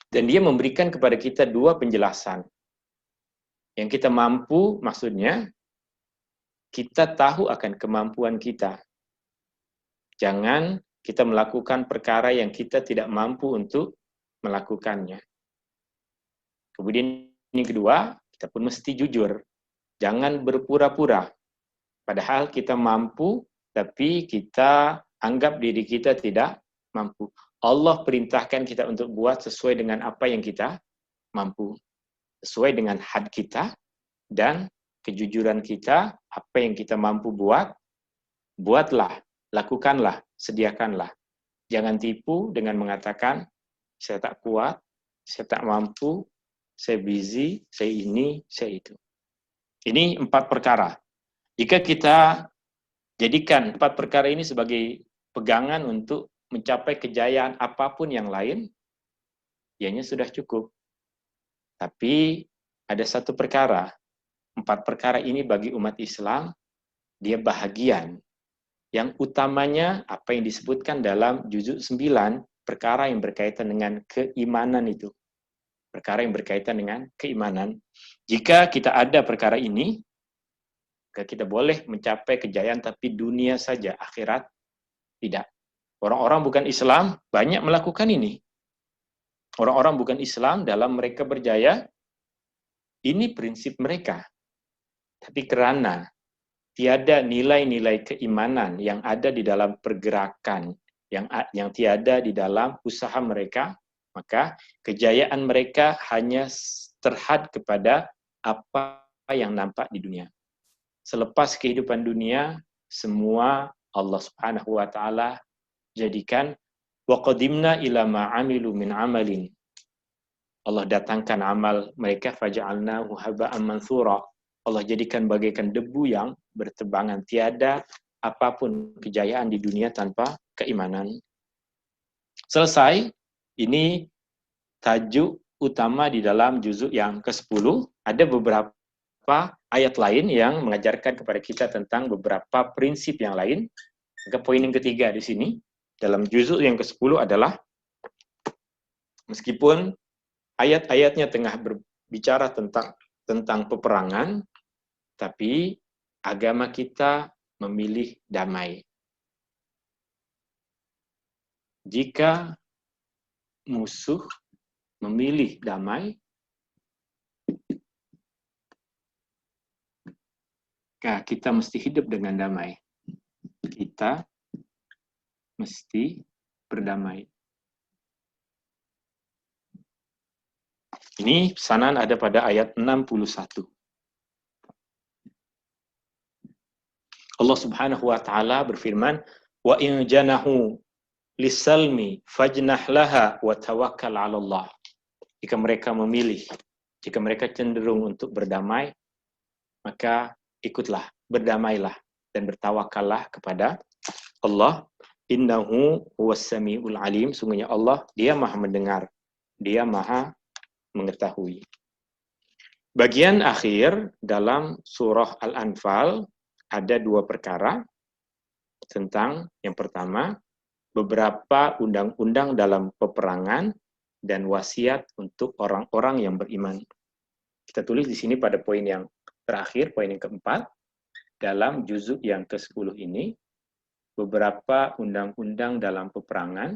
Dan dia memberikan kepada kita dua penjelasan. Yang kita mampu, maksudnya, kita tahu akan kemampuan kita. Jangan kita melakukan perkara yang kita tidak mampu untuk melakukannya. Kemudian yang kedua, kita pun mesti jujur. Jangan berpura-pura. Padahal kita mampu, tapi kita anggap diri kita tidak mampu. Allah perintahkan kita untuk buat sesuai dengan apa yang kita mampu. Sesuai dengan had kita dan kejujuran kita, apa yang kita mampu buat, buatlah, lakukanlah, sediakanlah. Jangan tipu dengan mengatakan, saya tak kuat, saya tak mampu, saya busy, saya ini, saya itu. Ini 4 perkara. Jika kita jadikan 4 perkara ini sebagai pegangan untuk mencapai kejayaan apapun yang lain, ianya sudah cukup. Tapi ada satu perkara, 4 perkara ini bagi umat Islam, dia bahagian. Yang utamanya apa yang disebutkan dalam juzuk 9, perkara yang berkaitan dengan keimanan itu. Perkara yang berkaitan dengan keimanan. Jika kita ada perkara ini, maka kita boleh mencapai kejayaan, tapi dunia saja, akhirat tidak. Orang-orang bukan Islam banyak melakukan ini. Orang-orang bukan Islam dalam mereka berjaya, ini prinsip mereka. Tapi karena tiada nilai-nilai keimanan yang ada di dalam pergerakan, yang tiada di dalam usaha mereka, maka kejayaan mereka hanya terhad kepada apa yang nampak di dunia. Selepas kehidupan dunia, semua Allah Subhanahu wa Ta'ala jadikan wa qadimna ila ma amilu min amalin. Allah datangkan amal mereka faja'alnahu haba'an mansura. Allah jadikan bagaikan debu yang bertebangan. Tiada apapun kejayaan di dunia tanpa keimanan. Selesai. Ini tajuk utama di dalam juzuk yang ke-10. Ada beberapa ayat lain yang mengajarkan kepada kita tentang beberapa prinsip yang lain. Maka poin yang ketiga di sini, dalam juzuk yang ke-10 adalah, meskipun ayat-ayatnya tengah berbicara tentang peperangan, tapi agama kita memilih damai. Jika musuh memilih damai, maka kita mesti hidup dengan damai. Kita mesti berdamai. Ini pesanan ada pada ayat 61. Allah Subhanahu wa Ta'ala berfirman, wa in janahu lisalmi fajnah laha wa tawakkal 'ala Allah. Jika mereka memilih, jika mereka cenderung untuk berdamai, maka ikutlah, berdamailah dan bertawakallah kepada Allah. Innahu huwas samiul alim. Sungguhnya Allah, Dia Maha mendengar, Dia Maha mengetahui. Bagian akhir dalam surah Al-Anfal ada dua perkara tentang yang pertama, beberapa undang-undang dalam peperangan dan wasiat untuk orang-orang yang beriman. Kita tulis di sini pada poin yang terakhir, poin yang keempat, dalam juzuk yang ke-10 ini, beberapa undang-undang dalam peperangan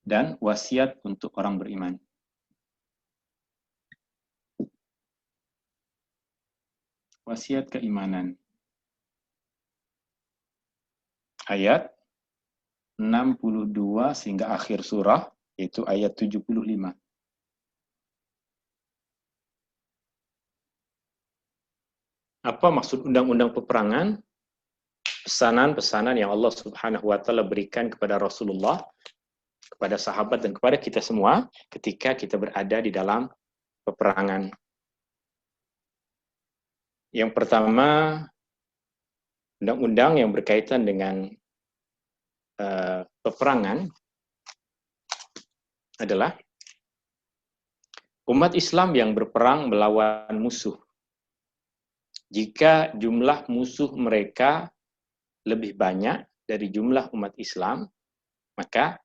dan wasiat untuk orang beriman. Wasiat keimanan. Ayat 62 sehingga akhir surah, yaitu ayat 75. Apa maksud undang-undang peperangan? Pesanan-pesanan yang Allah Subhanahu wa Ta'ala berikan kepada Rasulullah, kepada sahabat dan kepada kita semua ketika kita berada di dalam peperangan. Yang pertama, undang-undang yang berkaitan dengan peperangan adalah umat Islam yang berperang melawan musuh. Jika jumlah musuh mereka lebih banyak dari jumlah umat Islam, maka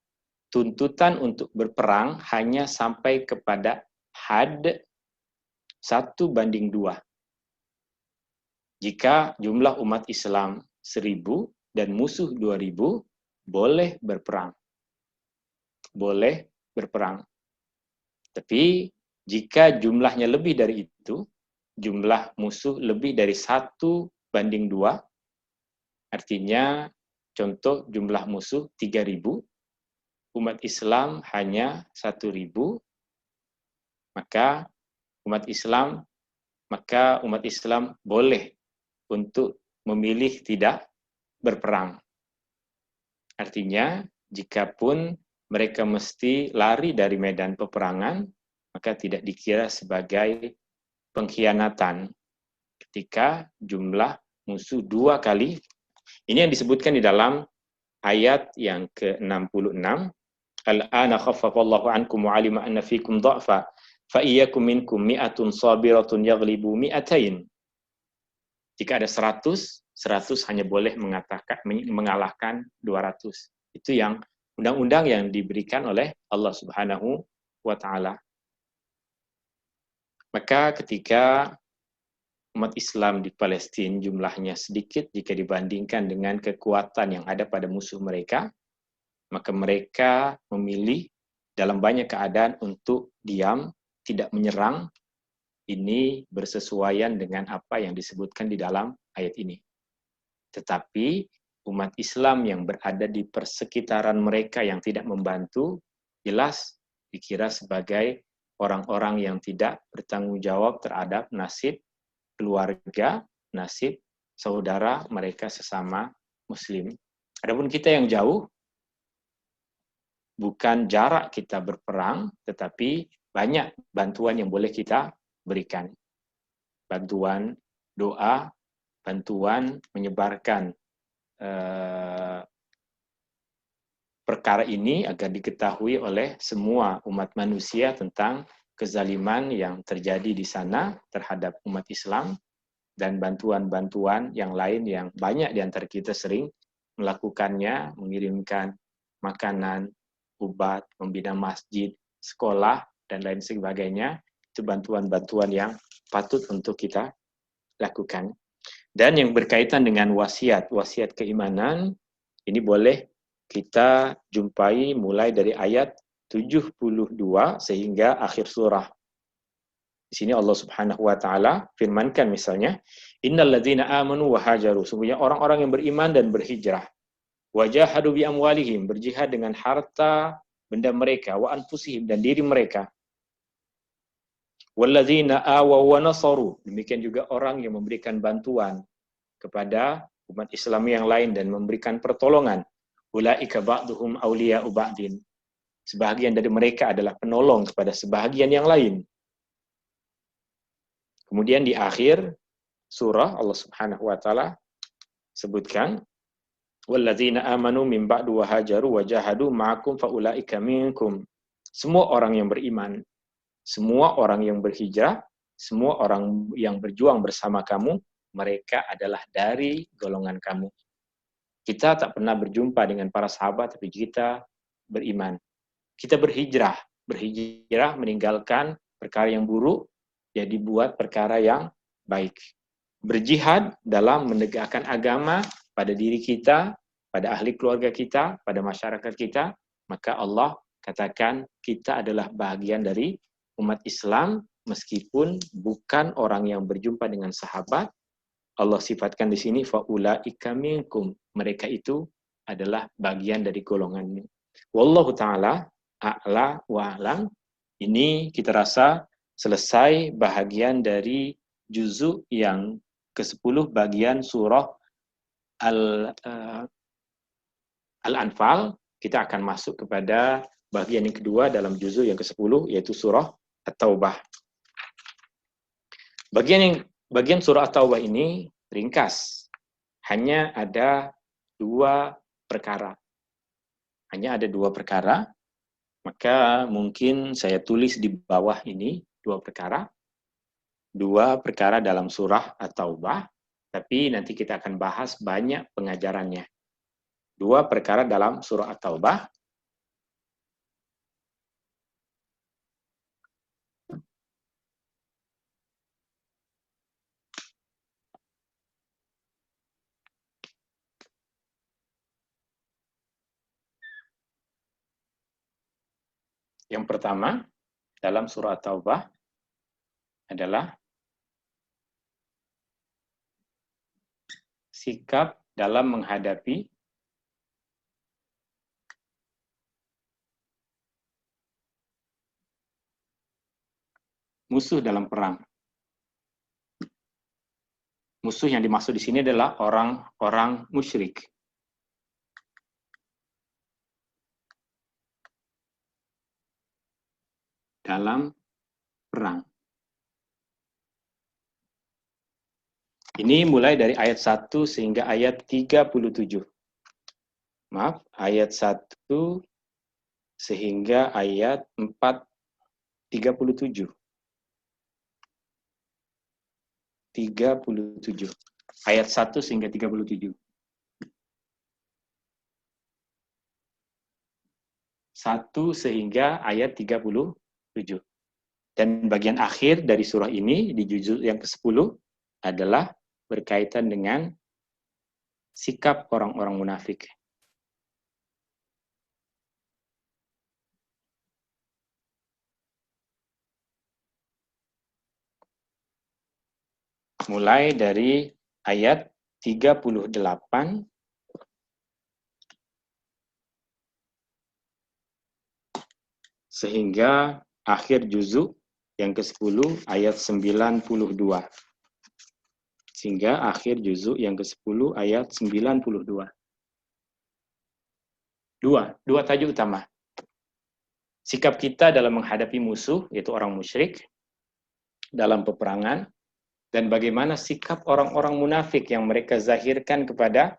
tuntutan untuk berperang hanya sampai kepada had 1:2. Jika jumlah umat Islam 1000 dan musuh 2000, boleh berperang. Boleh berperang. Tapi jika jumlahnya lebih dari itu, jumlah musuh lebih dari 1:2, artinya contoh jumlah musuh 3000, umat Islam hanya 1000, maka umat Islam boleh untuk memilih tidak berperang. Artinya, jikapun mereka mesti lari dari medan peperangan, maka tidak dikira sebagai pengkhianatan ketika jumlah musuh 2 kali. Ini yang disebutkan di dalam ayat yang ke-66. Al-ana khaffafallahu ankum wa alima anna fikum dha'fa fa iyyakum minkum mi'atun sabiratun yaghlibu mi'atain. Jika ada 100 hanya boleh mengalahkan 200. Itu yang undang-undang yang diberikan oleh Allah Subhanahu wa Ta'ala. Maka ketika umat Islam di Palestina jumlahnya sedikit jika dibandingkan dengan kekuatan yang ada pada musuh mereka, maka mereka memilih dalam banyak keadaan untuk diam, tidak menyerang. Ini bersesuaian dengan apa yang disebutkan di dalam ayat ini. Tetapi umat Islam yang berada di persekitaran mereka yang tidak membantu, jelas dikira sebagai orang-orang yang tidak bertanggung jawab terhadap nasib keluarga, nasib saudara mereka sesama Muslim. Adapun kita yang jauh, bukan jarak kita berperang, tetapi banyak bantuan yang boleh kita berikan. Bantuan doa, bantuan menyebarkan perkara ini agar diketahui oleh semua umat manusia tentang kezaliman yang terjadi di sana terhadap umat Islam, dan bantuan-bantuan yang lain yang banyak di antara kita sering melakukannya, mengirimkan makanan, obat, membina masjid, sekolah, dan lain sebagainya. Itu bantuan-bantuan yang patut untuk kita lakukan. Dan yang berkaitan dengan wasiat keimanan, ini boleh kita jumpai mulai dari ayat 72 sehingga akhir surah. Di sini Allah Subhanahu wa Ta'ala firmankan misalnya, innal ladzina amanu wa hajaru, sungguhnya orang-orang yang beriman dan berhijrah. Wajahadu bi amwalihim, berjihad dengan harta benda mereka, wa anfusihim, dan diri mereka. Walladzina awaw wa nasaru, demikian juga orang yang memberikan bantuan kepada umat Islam yang lain dan memberikan pertolongan. Ulaika ba'duhum awliya'u ba'din, sebahagian dari mereka adalah penolong kepada sebahagian yang lain. Kemudian di akhir surah Allah Subhanahu wa taala sebutkan walladzina amanu min ba'du wa hajaru wa jahadu ma'akum faulaika minkum. Semua orang yang beriman, semua orang yang berhijrah, semua orang yang berjuang bersama kamu, mereka adalah dari golongan kamu. Kita tak pernah berjumpa dengan para sahabat, tapi kita beriman. Kita berhijrah meninggalkan perkara yang buruk, jadi buat perkara yang baik. Berjihad dalam menegakkan agama pada diri kita, pada ahli keluarga kita, pada masyarakat kita, maka Allah katakan kita adalah bagian dari umat Islam, meskipun bukan orang yang berjumpa dengan sahabat. Allah sifatkan di sini faulaika minkum, mereka itu adalah bagian dari golonganmu. Wallahu taala a'la wa a'lam. Ini kita rasa selesai bahagian dari juzuk yang ke-10 bagian surah Al-Anfal. Kita akan masuk kepada bagian yang kedua dalam juzuk yang ke-10, yaitu surah At-Taubah. Bagian surah At-Taubah ini ringkas. Hanya ada dua perkara. Maka mungkin saya tulis di bawah ini dua perkara. Dua perkara dalam surah At-Taubah, tapi nanti kita akan bahas banyak pengajarannya. Dua perkara dalam surah At-Taubah. Yang pertama dalam surah At-Taubah adalah sikap dalam menghadapi musuh dalam perang. Musuh yang dimaksud di sini adalah orang-orang musyrik. Dalam perang. Ini mulai dari ayat 1 sehingga ayat 37. Maaf, ayat 1 sehingga ayat 37. 37. Ayat 1 sehingga 37. 1 sehingga ayat 37. Dan bagian akhir dari surah ini di juzuk yang ke-10 adalah berkaitan dengan sikap orang-orang munafik. Mulai dari ayat 38 sehingga akhir juzuk yang ke-10 ayat 92. Sehingga akhir juzuk yang ke-10 ayat 92. Dua tajuk utama. Sikap kita dalam menghadapi musuh, yaitu orang musyrik, dalam peperangan, dan bagaimana sikap orang-orang munafik yang mereka zahirkan kepada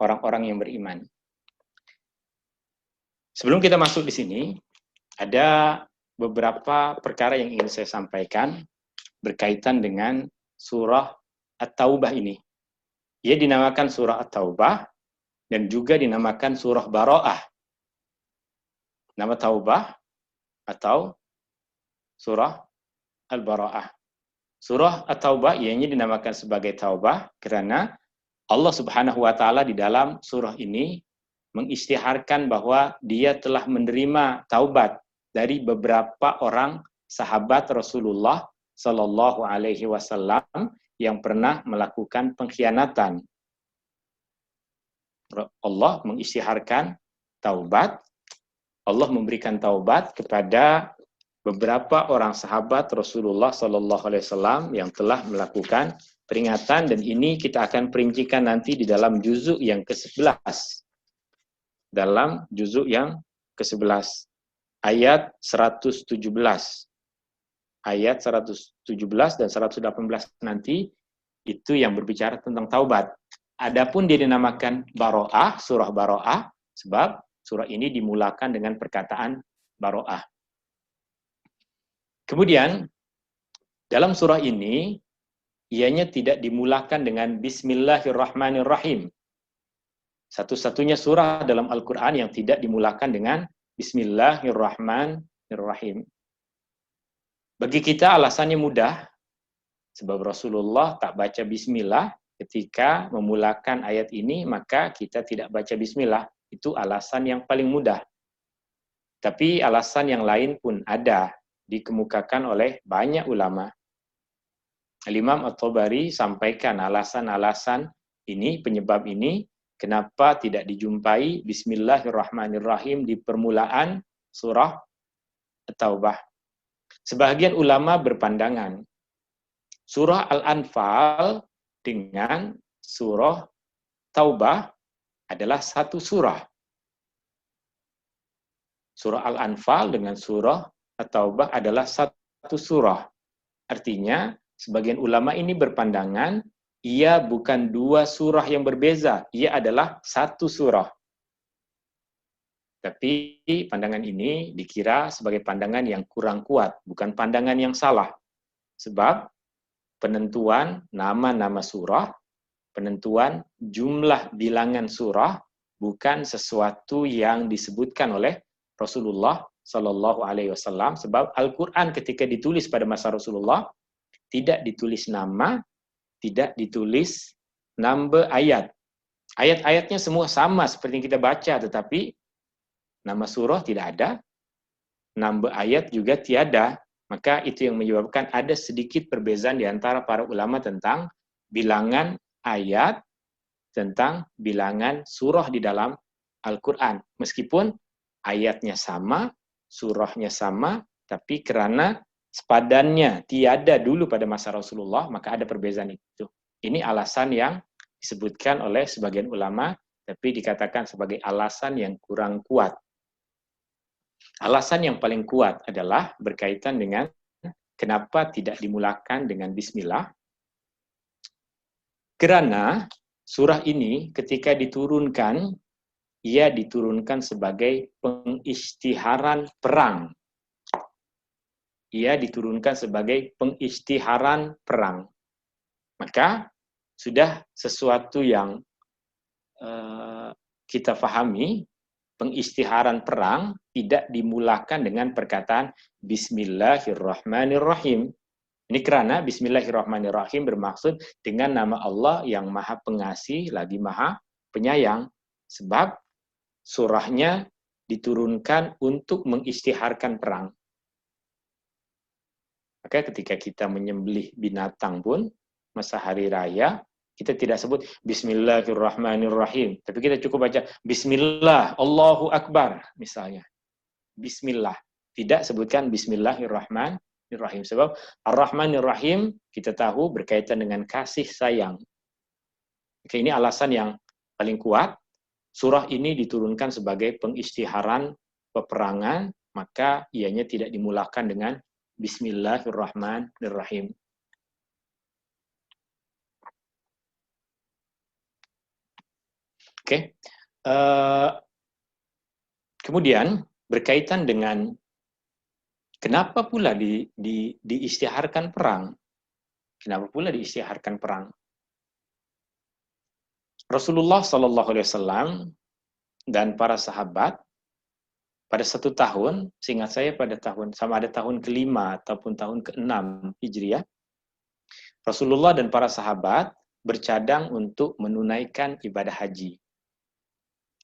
orang-orang yang beriman. Sebelum kita masuk di sini, ada beberapa perkara yang ingin saya sampaikan berkaitan dengan surah At-Taubah ini. Ia dinamakan surah At-Taubah dan juga dinamakan surah Bara'ah. Nama Taubah atau surah Al-Bara'ah. Surah At-Taubah ianya dinamakan sebagai Taubah karena Allah Subhanahu wa taala di dalam surah ini mengisytiharkan bahwa Dia telah menerima taubat dari beberapa orang sahabat Rasulullah Sallallahu Alaihi Wasallam yang pernah melakukan pengkhianatan. Allah mengisytiharkan taubat. Allah memberikan taubat kepada beberapa orang sahabat Rasulullah Sallallahu Alaihi Wasallam yang telah melakukan peringatan, dan ini kita akan perincikan nanti di dalam juzuk yang ke-11. Dalam juzuk yang ke-11 ayat 117. Ayat 117 dan 118 nanti itu yang berbicara tentang taubat. Adapun dia dinamakan Baro'ah, surah Baro'ah, sebab surah ini dimulakan dengan perkataan Baro'ah. Kemudian, dalam surah ini, ianya tidak dimulakan dengan Bismillahirrahmanirrahim. Satu-satunya surah dalam Al-Quran yang tidak dimulakan dengan Bismillahirrahmanirrahim. Bagi kita alasannya mudah, sebab Rasulullah tak baca Bismillah ketika memulakan ayat ini, maka kita tidak baca Bismillah. Itu alasan yang paling mudah. Tapi alasan yang lain pun ada, dikemukakan oleh banyak ulama. Imam At-Tabari sampaikan alasan-alasan ini, penyebab ini, kenapa tidak dijumpai Bismillahirrahmanirrahim di permulaan surah At-Taubah. Sebahagian ulama berpandangan surah Al-Anfal dengan surah Taubah adalah satu surah. Surah Al-Anfal dengan surah At-Taubah adalah satu surah. Artinya, sebagian ulama ini berpandangan ia bukan dua surah yang berbeza, ia adalah satu surah. Tapi pandangan ini dikira sebagai pandangan yang kurang kuat, bukan pandangan yang salah. Sebab penentuan nama-nama surah, penentuan jumlah bilangan surah bukan sesuatu yang disebutkan oleh Rasulullah Sallallahu Alaihi Wasallam. Sebab Al-Quran ketika ditulis pada masa Rasulullah tidak ditulis nama, tidak ditulis number ayat. Ayat-ayatnya semua sama seperti yang kita baca, tetapi nama surah tidak ada, number ayat juga tiada. Maka itu yang menyebabkan ada sedikit perbezaan di antara para ulama tentang bilangan ayat, tentang bilangan surah di dalam Al-Quran. Meskipun ayatnya sama, surahnya sama, tapi karena sepadannya tiada dulu pada masa Rasulullah, maka ada perbezaan itu. Ini alasan yang disebutkan oleh sebagian ulama, tapi dikatakan sebagai alasan yang kurang kuat. Alasan yang paling kuat adalah berkaitan dengan kenapa tidak dimulakan dengan Bismillah. Kerana surah ini ketika diturunkan, ia diturunkan sebagai pengisytiharan perang. Ia diturunkan sebagai pengisytiharan perang. Maka sudah sesuatu yang kita fahami, pengisytiharan perang tidak dimulakan dengan perkataan Bismillahirrahmanirrahim. Ini kerana Bismillahirrahmanirrahim bermaksud dengan nama Allah yang Maha Pengasih lagi Maha Penyayang. Sebab surahnya diturunkan untuk mengisytiharkan perang. Maka ketika kita menyembelih binatang pun, masa hari raya, kita tidak sebut Bismillahirrahmanirrahim. Tapi kita cukup baca Bismillah, Allahu Akbar, misalnya. Bismillah. Tidak sebutkan Bismillahirrahmanirrahim. Sebab Ar-Rahmanirrahim kita tahu berkaitan dengan kasih sayang. Oke, ini alasan yang paling kuat. Surah ini diturunkan sebagai pengisytiharan peperangan, maka ianya tidak dimulakan dengan Bismillahirrahmanirrahim. Oke. Kemudian berkaitan dengan kenapa pula diisytiharkan perang? Kenapa pula diisytiharkan perang? Rasulullah Sallallahu Alaihi Wasallam dan para sahabat pada satu tahun, seingat saya pada tahun sama ada tahun ke-5 ataupun tahun ke-6 Hijriah, Rasulullah dan para sahabat bercadang untuk menunaikan ibadah haji.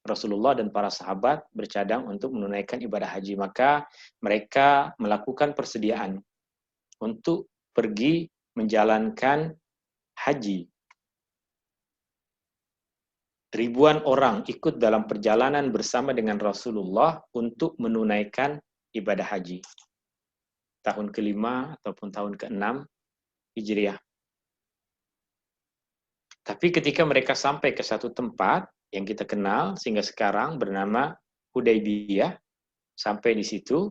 Rasulullah dan para sahabat bercadang untuk menunaikan ibadah haji. Maka mereka melakukan persediaan untuk pergi menjalankan haji. ribuan orang ikut dalam perjalanan bersama dengan Rasulullah untuk menunaikan ibadah haji. Tahun ke-5 ataupun tahun ke-6 Hijriah. Tapi ketika mereka sampai ke satu tempat yang kita kenal sehingga sekarang bernama Hudaybiyah, sampai di situ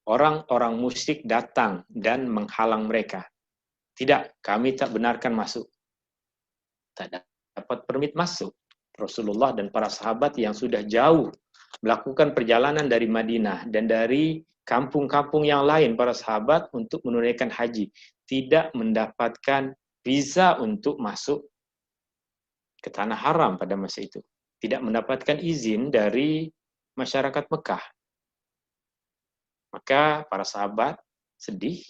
orang-orang musyrik datang dan menghalang mereka. Tidak, kami tak benarkan masuk. Tak dapat permit masuk. Rasulullah dan para sahabat yang sudah jauh melakukan perjalanan dari Madinah dan dari kampung-kampung yang lain, para sahabat untuk menunaikan haji, tidak mendapatkan visa untuk masuk ke tanah haram pada masa itu. Tidak mendapatkan izin dari masyarakat Mekah. Maka para sahabat sedih.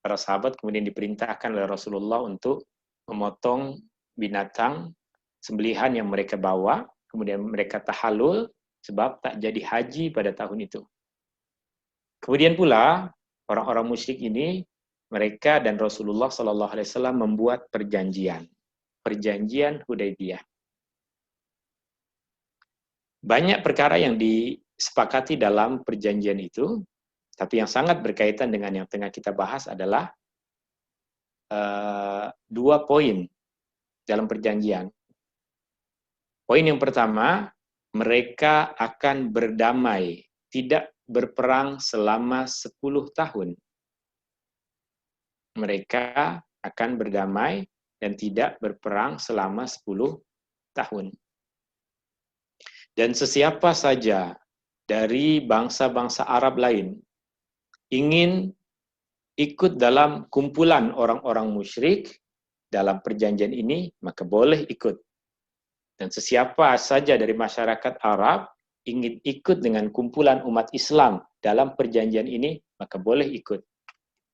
Para sahabat kemudian diperintahkan oleh Rasulullah untuk memotong binatang sembelihan yang mereka bawa, kemudian mereka tahallul sebab tak jadi haji pada tahun itu. Kemudian pula orang-orang musyrik ini, mereka dan Rasulullah SAW membuat perjanjian Hudaybiyah. Banyak perkara yang disepakati dalam perjanjian itu, tapi yang sangat berkaitan dengan yang tengah kita bahas adalah 2 poin dalam perjanjian. Poin yang pertama, mereka akan berdamai, tidak berperang selama 10 tahun. Mereka akan berdamai dan tidak berperang selama 10 tahun. Dan sesiapa saja dari bangsa-bangsa Arab lain ingin ikut dalam kumpulan orang-orang musyrik dalam perjanjian ini, maka boleh ikut. Dan sesiapa saja dari masyarakat Arab ingin ikut dengan kumpulan umat Islam dalam perjanjian ini, maka boleh ikut.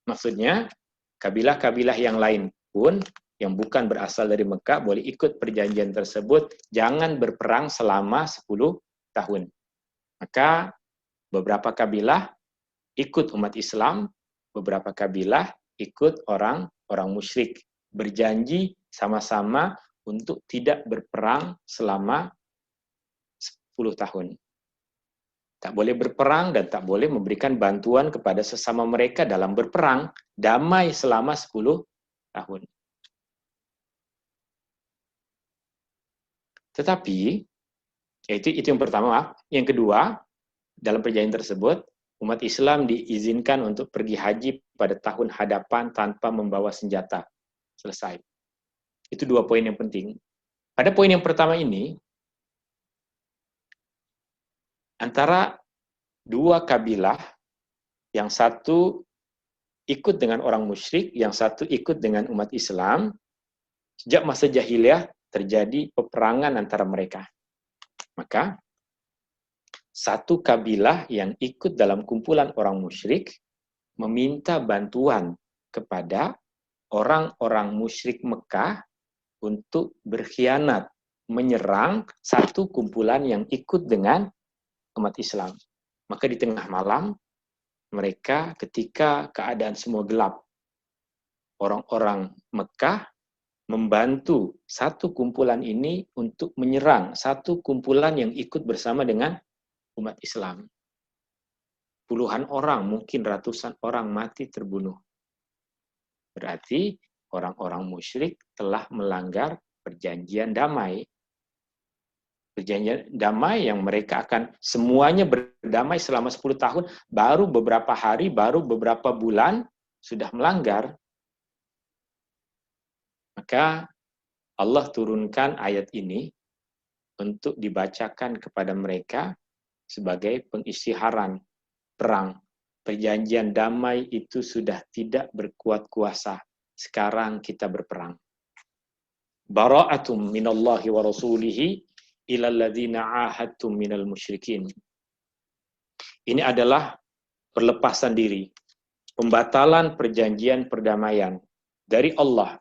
Maksudnya, kabilah-kabilah yang lain pun yang bukan berasal dari Mekah boleh ikut perjanjian tersebut, jangan berperang selama 10 tahun. Maka beberapa kabilah ikut umat Islam, beberapa kabilah ikut orang-orang musyrik, berjanji sama-sama untuk tidak berperang selama 10 tahun. Tak boleh berperang dan tak boleh memberikan bantuan kepada sesama mereka dalam berperang, damai selama 10 tahun. Tetapi, itu yang pertama. Yang kedua, dalam perjanjian tersebut, umat Islam diizinkan untuk pergi haji pada tahun hadapan tanpa membawa senjata. Selesai. Itu 2 poin yang penting. Pada poin yang pertama ini, antara 2 kabilah, yang satu ikut dengan orang musyrik, yang satu ikut dengan umat Islam, sejak masa jahiliyah terjadi peperangan antara mereka. Maka, satu kabilah yang ikut dalam kumpulan orang musyrik meminta bantuan kepada orang-orang musyrik Mekah untuk berkhianat, menyerang satu kumpulan yang ikut dengan umat Islam. Maka di tengah malam, mereka ketika keadaan semua gelap, orang-orang Mekah membantu satu kumpulan ini untuk menyerang satu kumpulan yang ikut bersama dengan umat Islam. Puluhan orang, mungkin ratusan orang mati terbunuh. Berarti orang-orang musyrik telah melanggar perjanjian damai. Perjanjian damai yang mereka akan semuanya berdamai selama 10 tahun, baru beberapa hari, baru beberapa bulan sudah melanggar. Maka Allah turunkan ayat ini untuk dibacakan kepada mereka sebagai pengisytiharan perang. Perjanjian damai itu sudah tidak berkuat kuasa. Sekarang kita berperang. Bara'atum minallahi wa rasulihi ilal ladzina ahadtum minal musyrikin. Ini adalah perlepasan diri, pembatalan perjanjian perdamaian dari Allah,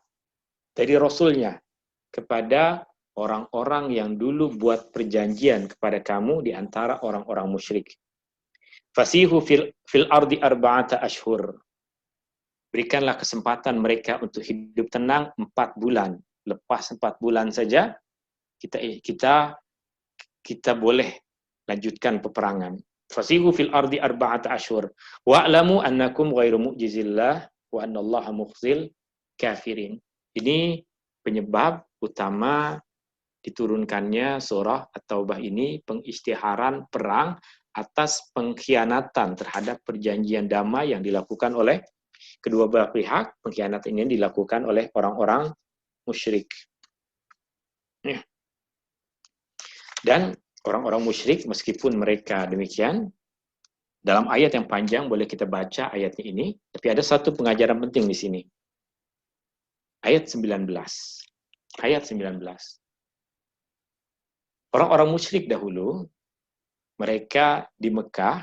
dari Rasulnya, kepada orang-orang yang dulu buat perjanjian kepada kamu di antara orang-orang musyrik. Fasihu fil ardi arba'ata ashhur. Berikanlah kesempatan mereka untuk hidup tenang 4 bulan. Lepas 4 bulan saja, kita boleh lanjutkan peperangan. Fasihu fil ardi arba'ata asyhur wa'lamu annakum ghairu mu'jizillah wa annallaha mukhzil kafirin. Ini penyebab utama diturunkannya surah At-Taubah ini, pengisytiharan perang atas pengkhianatan terhadap perjanjian damai yang dilakukan oleh kedua belah pihak. Pengkhianatan ini dilakukan oleh orang-orang musyrik. Dan orang-orang musyrik, meskipun mereka demikian, dalam ayat yang panjang boleh kita baca ayatnya ini, tapi ada satu pengajaran penting di sini. Ayat 19. Ayat 19. Orang-orang musyrik dahulu, mereka di Mekah,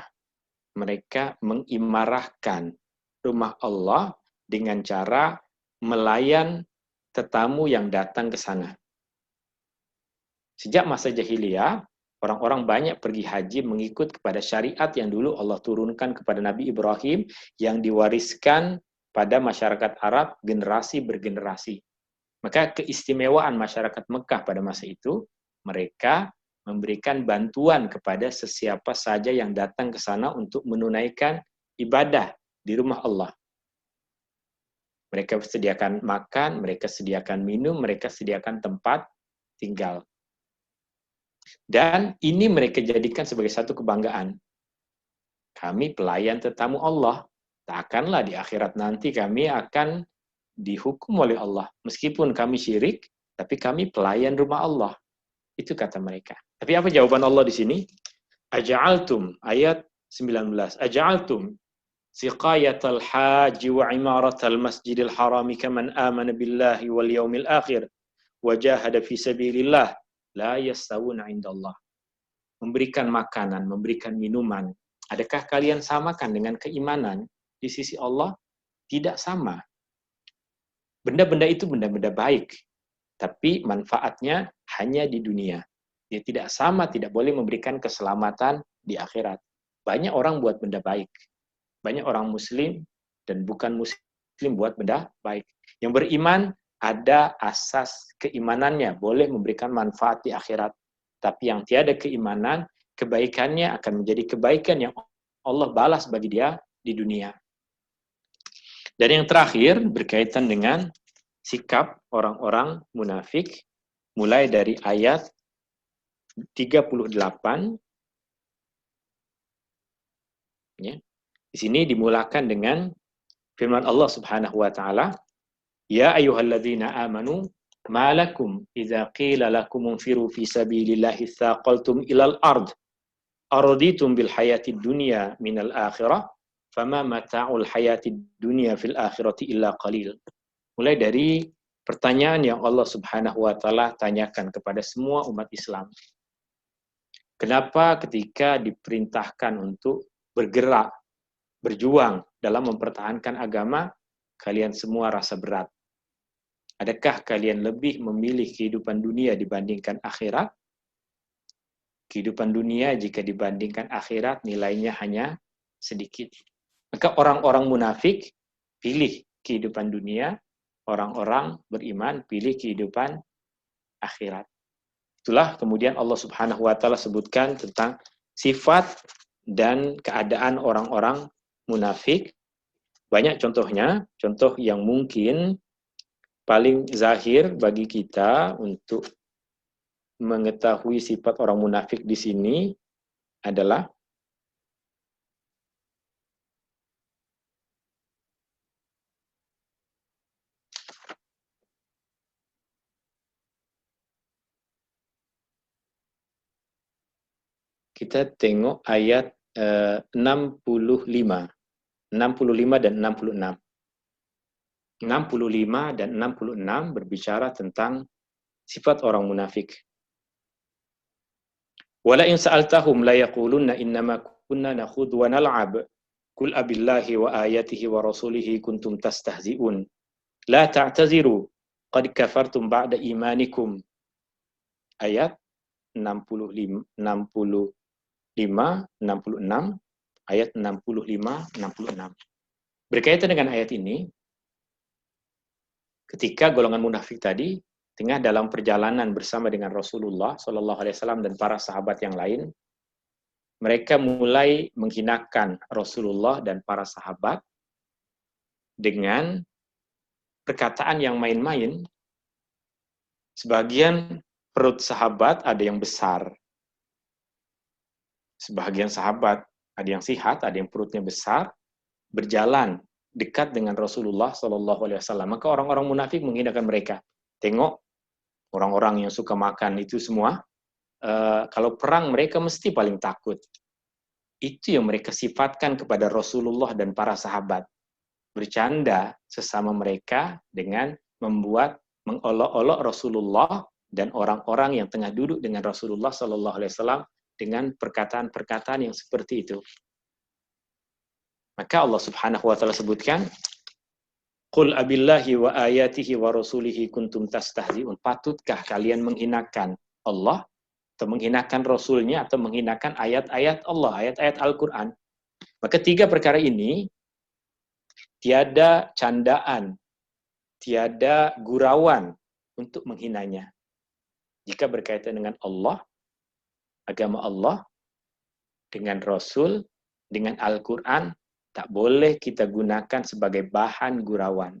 mereka mengimarahkan rumah Allah dengan cara melayan tetamu yang datang ke sana. Sejak masa jahiliyah, orang-orang banyak pergi haji mengikut kepada syariat yang dulu Allah turunkan kepada Nabi Ibrahim yang diwariskan pada masyarakat Arab generasi bergenerasi. Maka keistimewaan masyarakat Mekah pada masa itu, mereka memberikan bantuan kepada sesiapa saja yang datang ke sana untuk menunaikan ibadah di rumah Allah. Mereka sediakan makan, mereka sediakan minum, mereka sediakan tempat tinggal. Dan ini mereka jadikan sebagai satu kebanggaan. Kami pelayan tetamu Allah. Takkanlah di akhirat nanti kami akan dihukum oleh Allah. Meskipun kami syirik, tapi kami pelayan rumah Allah. Itu kata mereka. Tapi apa jawaban Allah di sini? Aja'altum, ayat 19. Aja'altum siqayatal haji wa imaratal masjidil harami kaman amana billahi wal yaumil akhir wa jahada fi sabilillah la yastawuna indallah. Memberikan makanan, memberikan minuman. Adakah kalian samakan dengan keimanan di sisi Allah? Tidak sama. Benda-benda itu benda-benda baik, tapi manfaatnya hanya di dunia. Dia tidak sama, tidak boleh memberikan keselamatan di akhirat. Banyak orang buat benda baik. Banyak orang muslim dan bukan muslim buat benda baik. Yang beriman ada asas keimanannya, boleh memberikan manfaat di akhirat. Tapi yang tiada keimanan, kebaikannya akan menjadi kebaikan yang Allah balas bagi dia di dunia. Dan yang terakhir berkaitan dengan sikap orang-orang munafik, mulai dari ayat 38. Ya. Di sini dimulakan dengan firman Allah Subhanahu wa taala, "Ya ayyuhalladzina amanu ma lakum idza qila lakum unfiru fi sabilillahi tsaqaltum ilal ard araditum bil hayatid dunya minal akhirah fama mata'ul hayatid dunya fil akhirati illa qalil." Mulai dari pertanyaan yang Allah Subhanahu wa taala tanyakan kepada semua umat Islam. Kenapa ketika diperintahkan untuk bergerak, berjuang dalam mempertahankan agama, kalian semua rasa berat? Adakah kalian lebih memilih kehidupan dunia dibandingkan akhirat? Kehidupan dunia jika dibandingkan akhirat nilainya hanya sedikit. Maka orang-orang munafik pilih kehidupan dunia, orang-orang beriman pilih kehidupan akhirat. Itulah kemudian Allah Subhanahu wa taala sebutkan tentang sifat dan keadaan orang-orang munafik. Banyak contohnya, contoh yang mungkin paling zahir bagi kita untuk mengetahui sifat orang munafik di sini adalah kita tengok ayat 65 dan 66. 65 dan 66 berbicara tentang sifat orang munafik. Wala in sa'altahum la yaqulunna innama kunna nakhudhu wa nal'ab qul abillahi wa ayatihi wa rasulihi kuntum tastahzi'un la ta'taziru qad kafartum ba'da imanikum. Ayat 65 66 ayat 65-66. Berkaitan dengan ayat ini, ketika golongan munafik tadi tengah dalam perjalanan bersama dengan Rasulullah Shallallahu Alaihi Wasallam dan para sahabat yang lain, mereka mulai menghinakan Rasulullah dan para sahabat dengan perkataan yang main-main. Sebagian perut sahabat ada yang besar, sebagian sahabat ada yang sihat, ada yang perutnya besar, berjalan dekat dengan Rasulullah Shallallahu Alaihi Wasallam. Maka orang-orang munafik menghinakan mereka. Tengok orang-orang yang suka makan itu semua, kalau perang mereka mesti paling takut. Itu yang mereka sifatkan kepada Rasulullah dan para sahabat. Bercanda sesama mereka dengan mengolok-olok Rasulullah dan orang-orang yang tengah duduk dengan Rasulullah Shallallahu Alaihi Wasallam dengan perkataan-perkataan yang seperti itu. Maka Allah Subhanahu wa taala sebutkan, "Qul abillahi wa ayatihi wa rasulihi kuntum tastahzi'un." Patutkah kalian menghinakan Allah atau menghinakan Rasulnya atau menghinakan ayat-ayat Allah, ayat-ayat Al-Quran? Maka tiga perkara ini tiada candaan, tiada gurauan untuk menghinanya. Jika berkaitan dengan Allah, agama Allah, dengan Rasul, dengan Al-Quran, tak boleh kita gunakan sebagai bahan gurauan.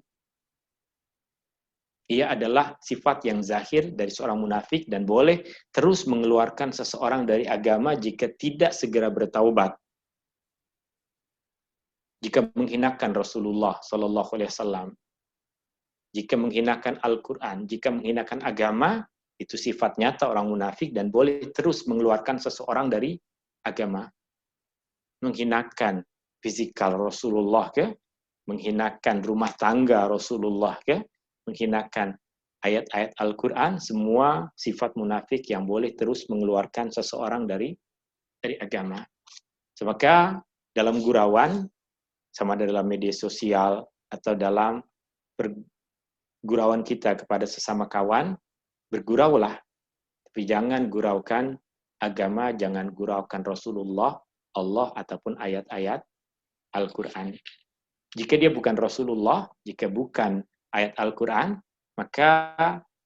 Ia adalah sifat yang zahir dari seorang munafik dan boleh terus mengeluarkan seseorang dari agama jika tidak segera bertaubat. Jika menghinakan Rasulullah Sallallahu Alaihi Wasallam, jika menghinakan Al-Quran, jika menghinakan agama, itu sifat nyata orang munafik dan boleh terus mengeluarkan seseorang dari agama. Menghinakan fisikal Rasulullah ke, menghinakan rumah tangga Rasulullah ke, menghinakan ayat-ayat Al-Quran, semua sifat munafik yang boleh terus mengeluarkan seseorang dari agama. Maka dalam gurauan, sama dalam media sosial atau dalam pergurauan kita kepada sesama kawan, berguraulah, tapi jangan guraukan agama, jangan guraukan Rasulullah, Allah, ataupun ayat-ayat Al-Quran. Jika dia bukan Rasulullah, jika bukan ayat Al-Quran, maka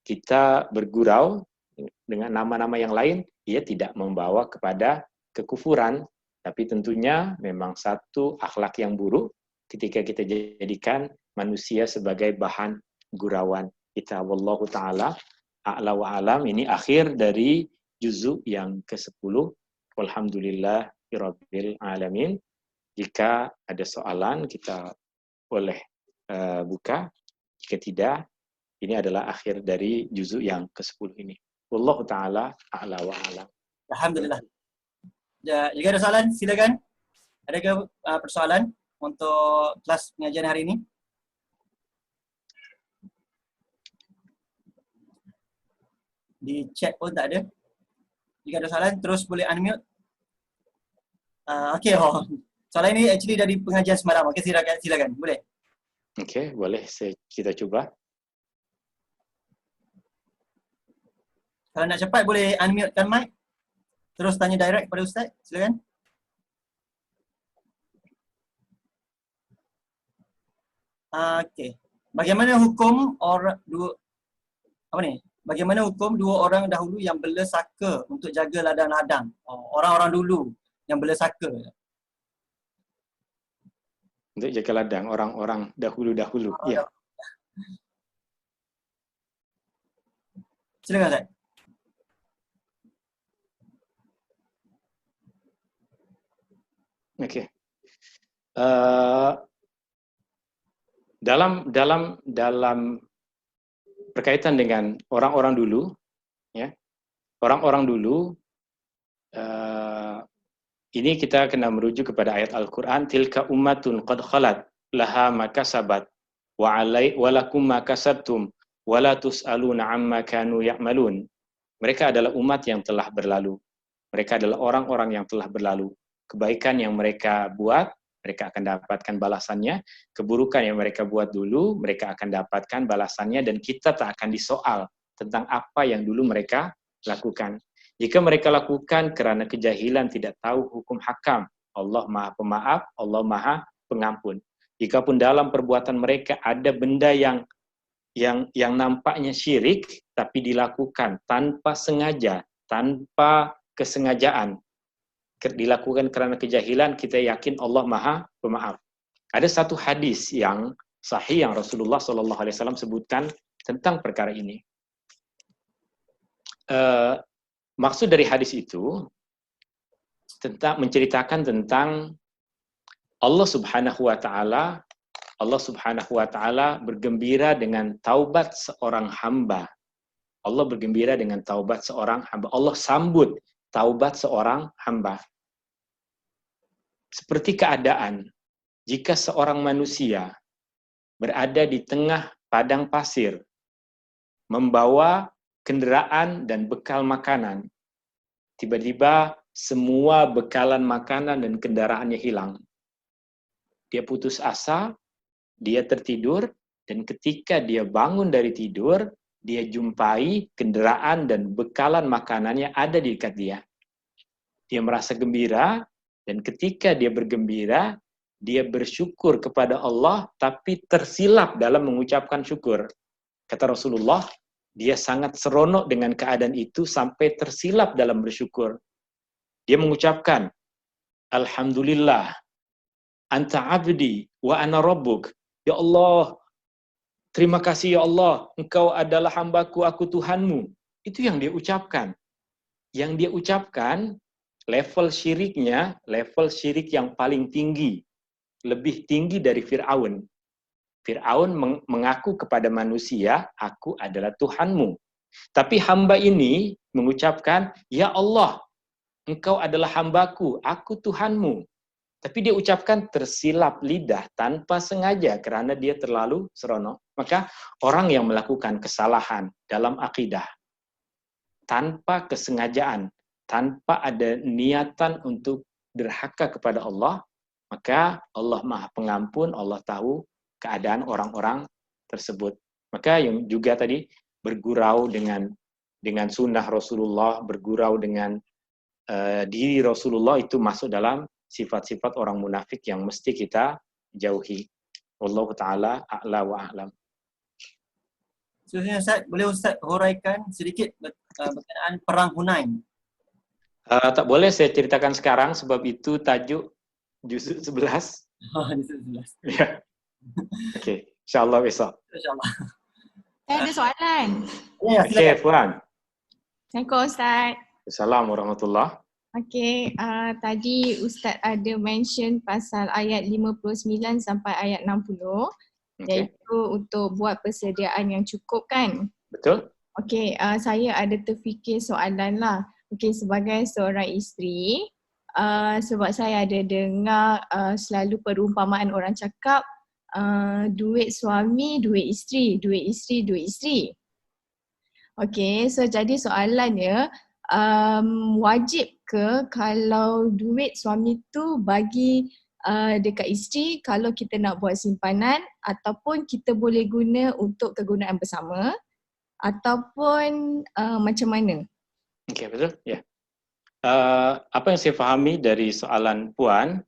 kita bergurau dengan nama-nama yang lain, ia tidak membawa kepada kekufuran, tapi tentunya memang satu akhlak yang buruk ketika kita jadikan manusia sebagai bahan gurauan kita. Wallahu ta'ala a'la wa alam. Ini akhir dari juzuk yang ke-10. Walhamdulillahirabbil alamin. Jika ada soalan, kita boleh buka. Jika tidak, ini adalah akhir dari juzuk yang ke-10 ini. Wallahu ta'ala a'la wa alam. Alhamdulillah. Jika ada soalan, silakan. Adakah persoalan untuk kelas pengajian hari ini? Di chat pun tak ada. Jika ada soalan, terus boleh unmute. Okey, soalan ini actually dari pengajian semalam. Okey, silakan. Boleh? Okey, boleh. Kita cuba. Kalau nak cepat, boleh unmute-kan mic. Terus tanya direct pada Ustaz. Silakan. Okey. Bagaimana hukum Bagaimana hukum dua orang dahulu yang bela saka untuk jaga ladang-ladang? Orang-orang dulu yang bela saka. Untuk jaga ladang, orang-orang dahulu-dahulu. Ya. Silakan Ustaz. Okey. Dalam berkaitan dengan orang-orang dulu, ya, orang-orang dulu, ini kita kena merujuk kepada ayat Al-Quran. Tilka ummatun qad khalat laha ma kasabat wa lakum ma kasabtum wa la tus'aluna amma kanu ya'malun. Mereka adalah umat yang telah berlalu. Mereka adalah orang-orang yang telah berlalu. Kebaikan yang mereka buat, mereka akan dapatkan balasannya. Keburukan yang mereka buat dulu, mereka akan dapatkan balasannya, dan kita tak akan disoal tentang apa yang dulu mereka lakukan. Jika mereka lakukan kerana kejahilan, tidak tahu hukum hakam, Allah Maha Pemaaf, Allah Maha Pengampun. Jikapun dalam perbuatan mereka ada benda yang yang nampaknya syirik tapi dilakukan tanpa sengaja, tanpa kesengajaan, dilakukan karena kejahilan, kita yakin Allah Maha Pemaaf. Ada satu hadis yang sahih yang Rasulullah SAW sebutkan tentang perkara ini. Maksud dari hadis itu menceritakan tentang Allah Subhanahu wa Ta'ala bergembira dengan taubat seorang hamba. Allah bergembira dengan taubat seorang hamba. Allah sambut taubat seorang hamba. Seperti keadaan jika seorang manusia berada di tengah padang pasir, membawa kendaraan dan bekal makanan. Tiba-tiba semua bekalan makanan dan kendaraannya hilang. Dia putus asa, dia tertidur, dan ketika dia bangun dari tidur, dia jumpai kendaraan dan bekalan makanannya ada di dekat dia. Dia merasa gembira, dan ketika dia bergembira, dia bersyukur kepada Allah, tapi tersilap dalam mengucapkan syukur. Kata Rasulullah, dia sangat seronok dengan keadaan itu sampai tersilap dalam bersyukur. Dia mengucapkan, Alhamdulillah, anta abdi wa ana rabbuk. Ya Allah, terima kasih ya Allah, engkau adalah hambaku, aku Tuhanmu. Itu yang dia ucapkan. Yang dia ucapkan, level syiriknya, level syirik yang paling tinggi. Lebih tinggi dari Fir'aun. Fir'aun mengaku kepada manusia, aku adalah Tuhanmu. Tapi hamba ini mengucapkan, ya Allah, engkau adalah hambaku, aku Tuhanmu. Tapi dia ucapkan tersilap lidah tanpa sengaja karena dia terlalu seronok. Maka orang yang melakukan kesalahan dalam akidah tanpa kesengajaan, tanpa ada niatan untuk durhaka kepada Allah, maka Allah Maha Pengampun, Allah tahu keadaan orang-orang tersebut. Maka yang juga tadi bergurau dengan sunnah Rasulullah, bergurau dengan diri Rasulullah, itu masuk dalam sifat-sifat orang munafik yang mesti kita jauhi. Wallahu ta'ala a'la wa a'lam. Ustaz, boleh Ustaz huraikan sedikit berkenaan perang Hunain? Tak boleh saya ceritakan sekarang sebab itu tajuk juz 11. Juz 11. Ya. Okey, insya-Allah besok. Insya-Allah. Saya ada soalan. Ya, Okey, Puan. Assalamualaikum Ustaz. Assalamualaikum warahmatullahi. Okey, tadi Ustaz ada mention pasal ayat 59 sampai ayat 60, iaitu untuk buat persediaan yang cukup kan? Betul? Okey, saya ada terfikir soalan lah. Okey, sebagai seorang isteri, sebab saya ada dengar selalu perumpamaan orang cakap, duit suami, duit isteri, duit isteri, duit isteri. Okey, so jadi soalannya, wajib ke kalau duit suami tu bagi dekat isteri kalau kita nak buat simpanan, ataupun kita boleh guna untuk kegunaan bersama, ataupun macam mana? Okey, betul? Ya. Apa yang saya fahami dari soalan Puan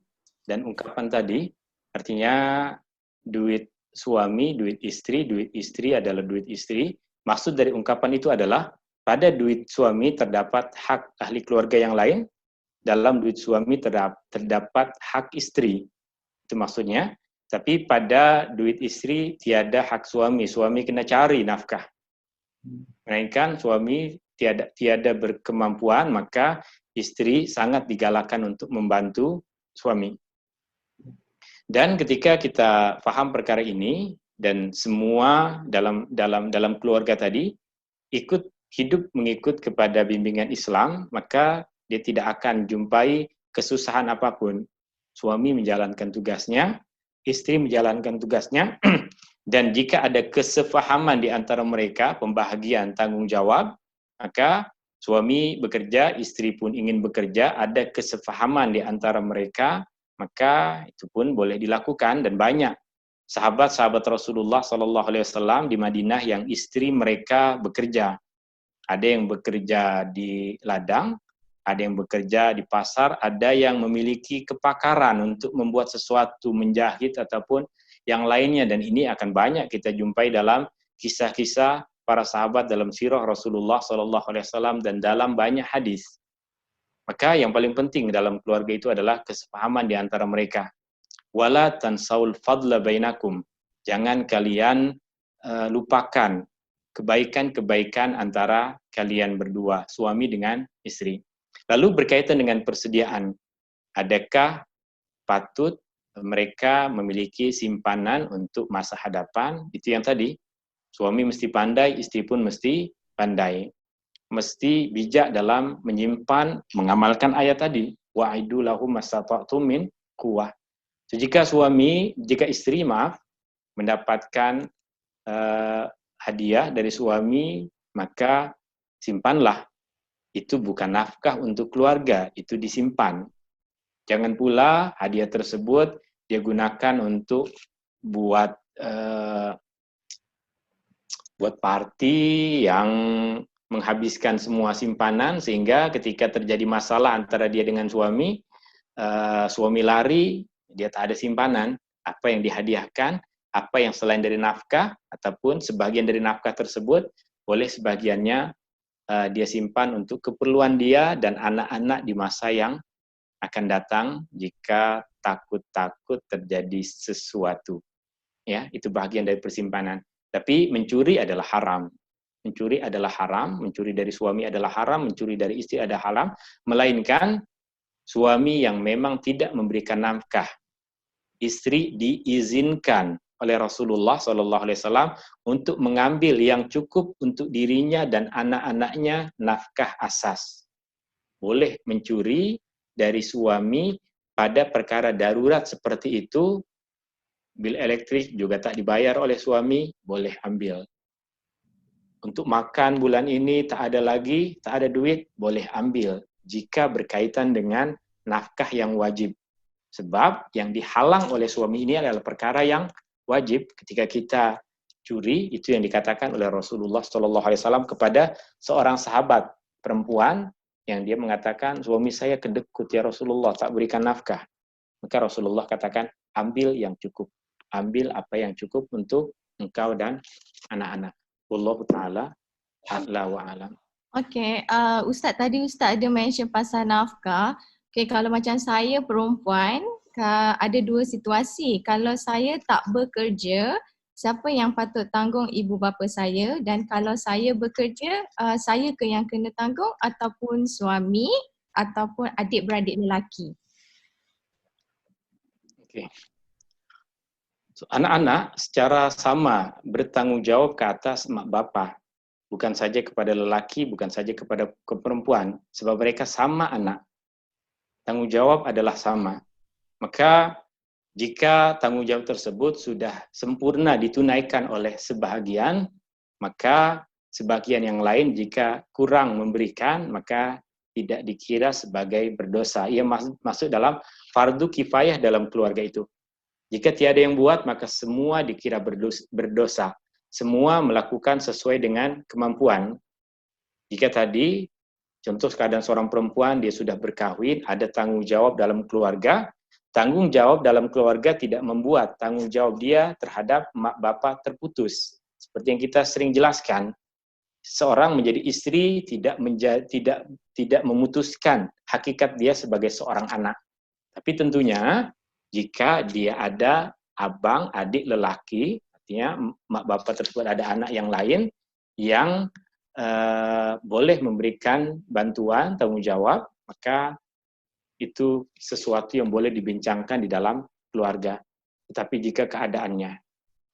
dan ungkapan tadi, artinya duit suami, duit istri adalah duit istri. Maksud dari ungkapan itu adalah pada duit suami terdapat hak ahli keluarga yang lain, dalam duit suami terdapat hak istri. Itu maksudnya. Tapi pada duit istri tiada hak suami. Suami kena cari nafkah. Melainkan suami tiada berkemampuan, maka istri sangat digalakkan untuk membantu suami. Dan ketika kita faham perkara ini dan semua dalam keluarga tadi hidup mengikut kepada bimbingan Islam, maka dia tidak akan jumpai kesusahan apapun. Suami menjalankan tugasnya, istri menjalankan tugasnya, dan jika ada kesefahaman di antara mereka, pembahagian tanggung jawab, maka suami bekerja, istri pun ingin bekerja, ada kesefahaman di antara mereka, maka itu pun boleh dilakukan. Dan banyak sahabat-sahabat Rasulullah SAW di Madinah yang istri mereka bekerja. Ada yang bekerja di ladang, ada yang bekerja di pasar, ada yang memiliki kepakaran untuk membuat sesuatu, menjahit ataupun yang lainnya. Dan ini akan banyak kita jumpai dalam kisah-kisah para sahabat dalam sirah Rasulullah SAW dan dalam banyak hadis. Maka yang paling penting dalam keluarga itu adalah kesepahaman di antara mereka. Wala tansaul fadla bainakum. Jangan kalian lupakan kebaikan-kebaikan antara kalian berdua, suami dengan istri. Lalu berkaitan dengan persediaan, adakah patut mereka memiliki simpanan untuk masa hadapan? Itu yang tadi, suami mesti pandai, istri pun mesti pandai. Mesti bijak dalam menyimpan, mengamalkan ayat tadi. Wa'idu lahum mastata'tum min quwwah. So, jika istri mendapatkan hadiah dari suami, maka simpanlah. Itu bukan nafkah untuk keluarga, itu disimpan. Jangan pula hadiah tersebut dia gunakan untuk buat party yang menghabiskan semua simpanan, sehingga ketika terjadi masalah antara dia dengan suami lari, dia tak ada simpanan. Apa yang dihadiahkan, apa yang selain dari nafkah, ataupun sebagian dari nafkah tersebut, boleh sebagiannya dia simpan untuk keperluan dia dan anak-anak di masa yang akan datang jika takut-takut terjadi sesuatu. Ya, itu bagian dari persimpanan. Tapi mencuri adalah haram. Mencuri adalah haram, mencuri dari suami adalah haram, mencuri dari istri adalah haram, melainkan suami yang memang tidak memberikan nafkah. Istri diizinkan oleh Rasulullah SAW untuk mengambil yang cukup untuk dirinya dan anak-anaknya, nafkah asas. Boleh mencuri dari suami pada perkara darurat seperti itu. Bil elektrik juga tak dibayar oleh suami, boleh ambil. Untuk makan bulan ini tak ada lagi, tak ada duit, boleh ambil. Jika berkaitan dengan nafkah yang wajib. Sebab yang dihalang oleh suami ini adalah perkara yang wajib. Ketika kita curi, itu yang dikatakan oleh Rasulullah SAW kepada seorang sahabat perempuan yang dia mengatakan, suami saya kedekut ya Rasulullah, tak berikan nafkah. Maka Rasulullah katakan, ambil yang cukup. Ambil apa yang cukup untuk engkau dan anak-anak. Wallahu ta'ala a'la wa alam. Okay, Ustaz tadi Ustaz ada mention pasal nafkah. Okay, kalau macam saya perempuan, ada dua situasi. Kalau saya tak bekerja, siapa yang patut tanggung ibu bapa saya? Dan kalau saya bekerja, saya ke yang kena tanggung ataupun suami ataupun adik-beradik lelaki? Okay. So, anak-anak secara sama bertanggungjawab ke atas mak bapa. Bukan saja kepada lelaki, bukan saja kepada perempuan. Sebab mereka sama anak. Tanggung jawab adalah sama. Maka jika tanggung jawab tersebut sudah sempurna ditunaikan oleh sebahagian, maka sebagian yang lain jika kurang memberikan, maka tidak dikira sebagai berdosa. Ia masuk dalam fardu kifayah dalam keluarga itu. Jika tiada yang buat, maka semua dikira berdosa. Semua melakukan sesuai dengan kemampuan. Jika tadi, contoh keadaan seorang perempuan, dia sudah berkahwin, ada tanggung jawab dalam keluarga. Tanggung jawab dalam keluarga tidak membuat tanggung jawab dia terhadap mak bapak terputus. Seperti yang kita sering jelaskan, seorang menjadi istri tidak memutuskan hakikat dia sebagai seorang anak. Tapi tentunya jika dia ada abang, adik lelaki, artinya mak bapak tersebut ada anak yang lain yang boleh memberikan bantuan, tanggung jawab, maka itu sesuatu yang boleh dibincangkan di dalam keluarga. Tetapi jika keadaannya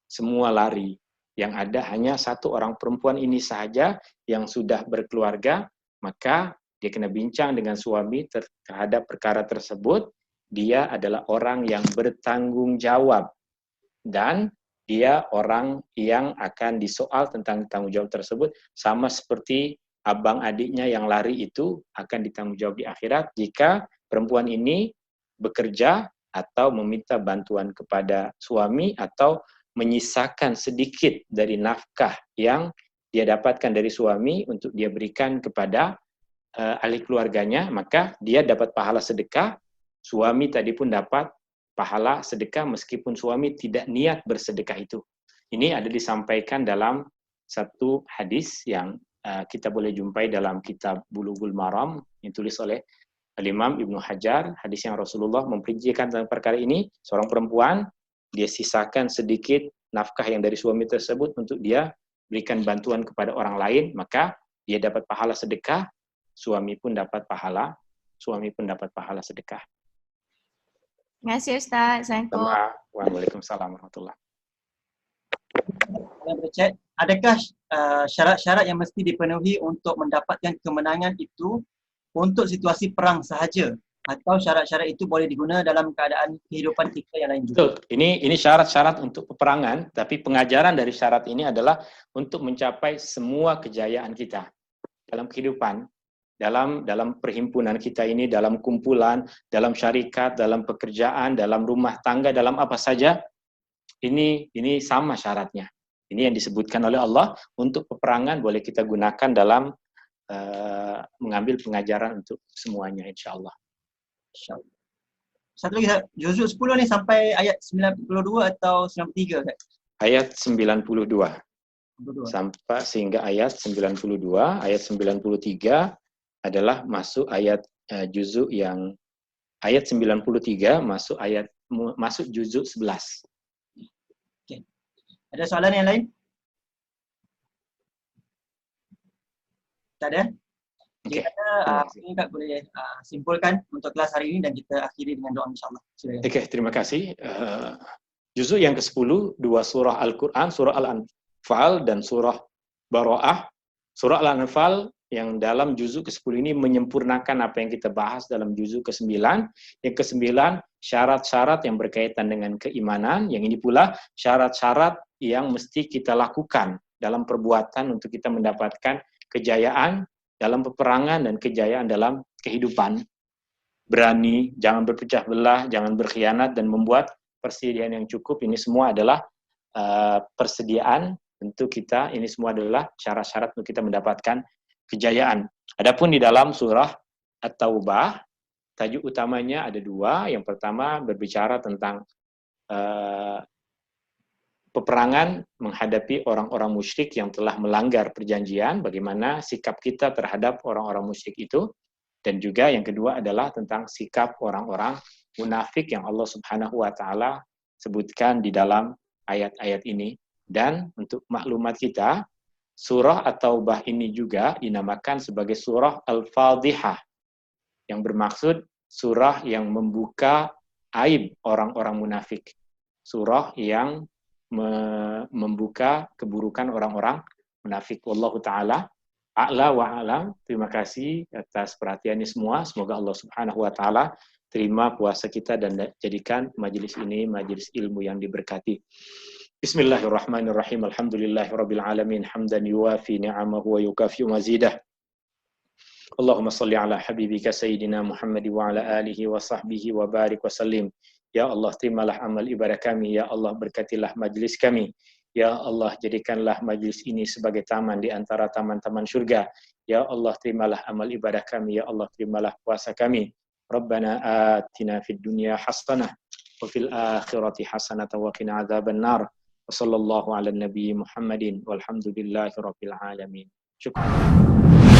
semua lari, yang ada hanya satu orang perempuan ini saja yang sudah berkeluarga, maka dia kena bincang dengan suami terhadap perkara tersebut. Dia adalah orang yang bertanggung jawab dan dia orang yang akan disoal tentang tanggung jawab tersebut, sama seperti abang adiknya yang lari itu akan ditanggung jawab di akhirat jika perempuan ini bekerja atau meminta bantuan kepada suami atau menyisakan sedikit dari nafkah yang dia dapatkan dari suami untuk dia berikan kepada ahli keluarganya, maka dia dapat pahala sedekah, suami tadi pun dapat pahala sedekah meskipun suami tidak niat bersedekah itu. Ini ada disampaikan dalam satu hadis yang kita boleh jumpai dalam kitab Bulughul Maram yang ditulis oleh Al-Imam Ibnu Hajar. Hadis yang Rasulullah memperincikan tentang perkara ini. Seorang perempuan, dia sisakan sedikit nafkah yang dari suami tersebut untuk dia berikan bantuan kepada orang lain, maka dia dapat pahala sedekah, suami pun dapat pahala sedekah. Terima kasih Ustaz. Assalamualaikum. Waalaikumsalam warahmatullahi Yang berchat, adakah syarat-syarat yang mesti dipenuhi untuk mendapatkan kemenangan itu untuk situasi perang sahaja, atau syarat-syarat itu boleh diguna dalam keadaan kehidupan kita yang lain juga? Betul. Ini syarat-syarat untuk peperangan, tapi pengajaran dari syarat ini adalah untuk mencapai semua kejayaan kita dalam kehidupan, dalam perhimpunan kita ini, dalam kumpulan, dalam syarikat, dalam pekerjaan, dalam rumah tangga, dalam apa saja. Ini sama syaratnya. Ini yang disebutkan oleh Allah. Untuk peperangan boleh kita gunakan dalam mengambil pengajaran untuk semuanya, insyaAllah. InsyaAllah. Satu lagi, juzuk 10 ni sampai ayat 92 atau 93? Ayat 92. 92. Sampai sehingga ayat 92, ayat 93 adalah masuk ayat juzuk yang ayat 93 masuk juzuk 11. Okay. Ada soalan yang lain? Tak ada? Okay. Jika ada, ini Kak boleh simpulkan untuk kelas hari ini dan kita akhiri dengan doa insyaAllah. Silakan. Oke, terima kasih. Juzuk yang ke-10, dua surah Al-Quran, surah Al-Anfal dan surah Bara'ah. Surah Al-Anfal yang dalam juzuk ke-10 ini menyempurnakan apa yang kita bahas dalam juzuk ke-9. Yang ke-9, syarat-syarat yang berkaitan dengan keimanan. Yang ini pula syarat-syarat yang mesti kita lakukan dalam perbuatan untuk kita mendapatkan kejayaan dalam peperangan dan kejayaan dalam kehidupan. Berani, jangan berpecah belah, jangan berkhianat, dan membuat persediaan yang cukup. Ini semua adalah persediaan untuk kita, ini semua adalah syarat-syarat untuk kita mendapatkan kejayaan. Adapun di dalam surah At-Taubah, tajuk utamanya ada dua. Yang pertama berbicara tentang peperangan menghadapi orang-orang musyrik yang telah melanggar perjanjian, bagaimana sikap kita terhadap orang-orang musyrik itu. Dan juga yang kedua adalah tentang sikap orang-orang munafik yang Allah Subhanahu wa Ta'ala sebutkan di dalam ayat-ayat ini. Dan untuk maklumat kita, surah At-Taubah ini juga dinamakan sebagai surah Al-Fadhihah, yang bermaksud surah yang membuka aib orang-orang munafik. Surah yang membuka keburukan orang-orang munafik. Wallahu ta'ala a'la wa a'lam. Terima kasih atas perhatiannya semua. Semoga Allah Subhanahu wa ta'ala terima puasa kita dan jadikan majelis ini majelis ilmu yang diberkati. Bismillahirrahmanirrahim. Alhamdulillahirabbil alamin. Hamdan yuwafi ni'amahu wa yukafi mazidah. Allahumma salli ala habibika sayyidina Muhammad wa ala alihi wa sahbihi wa barik wa sallim. Ya Allah, terimalah amal ibadah kami. Ya Allah, berkatilah majlis kami. Ya Allah, jadikanlah majlis ini sebagai taman di antara taman-taman syurga. Ya Allah, terimalah amal ibadah kami. Ya Allah, terimalah puasa kami. Rabbana atina fid dunya hasanah wa fil akhirati hasanah wa qina adzaban nar. Wa sallallahu ala nabi Muhammadin walhamdulillahi rabbil alamin. Syukran.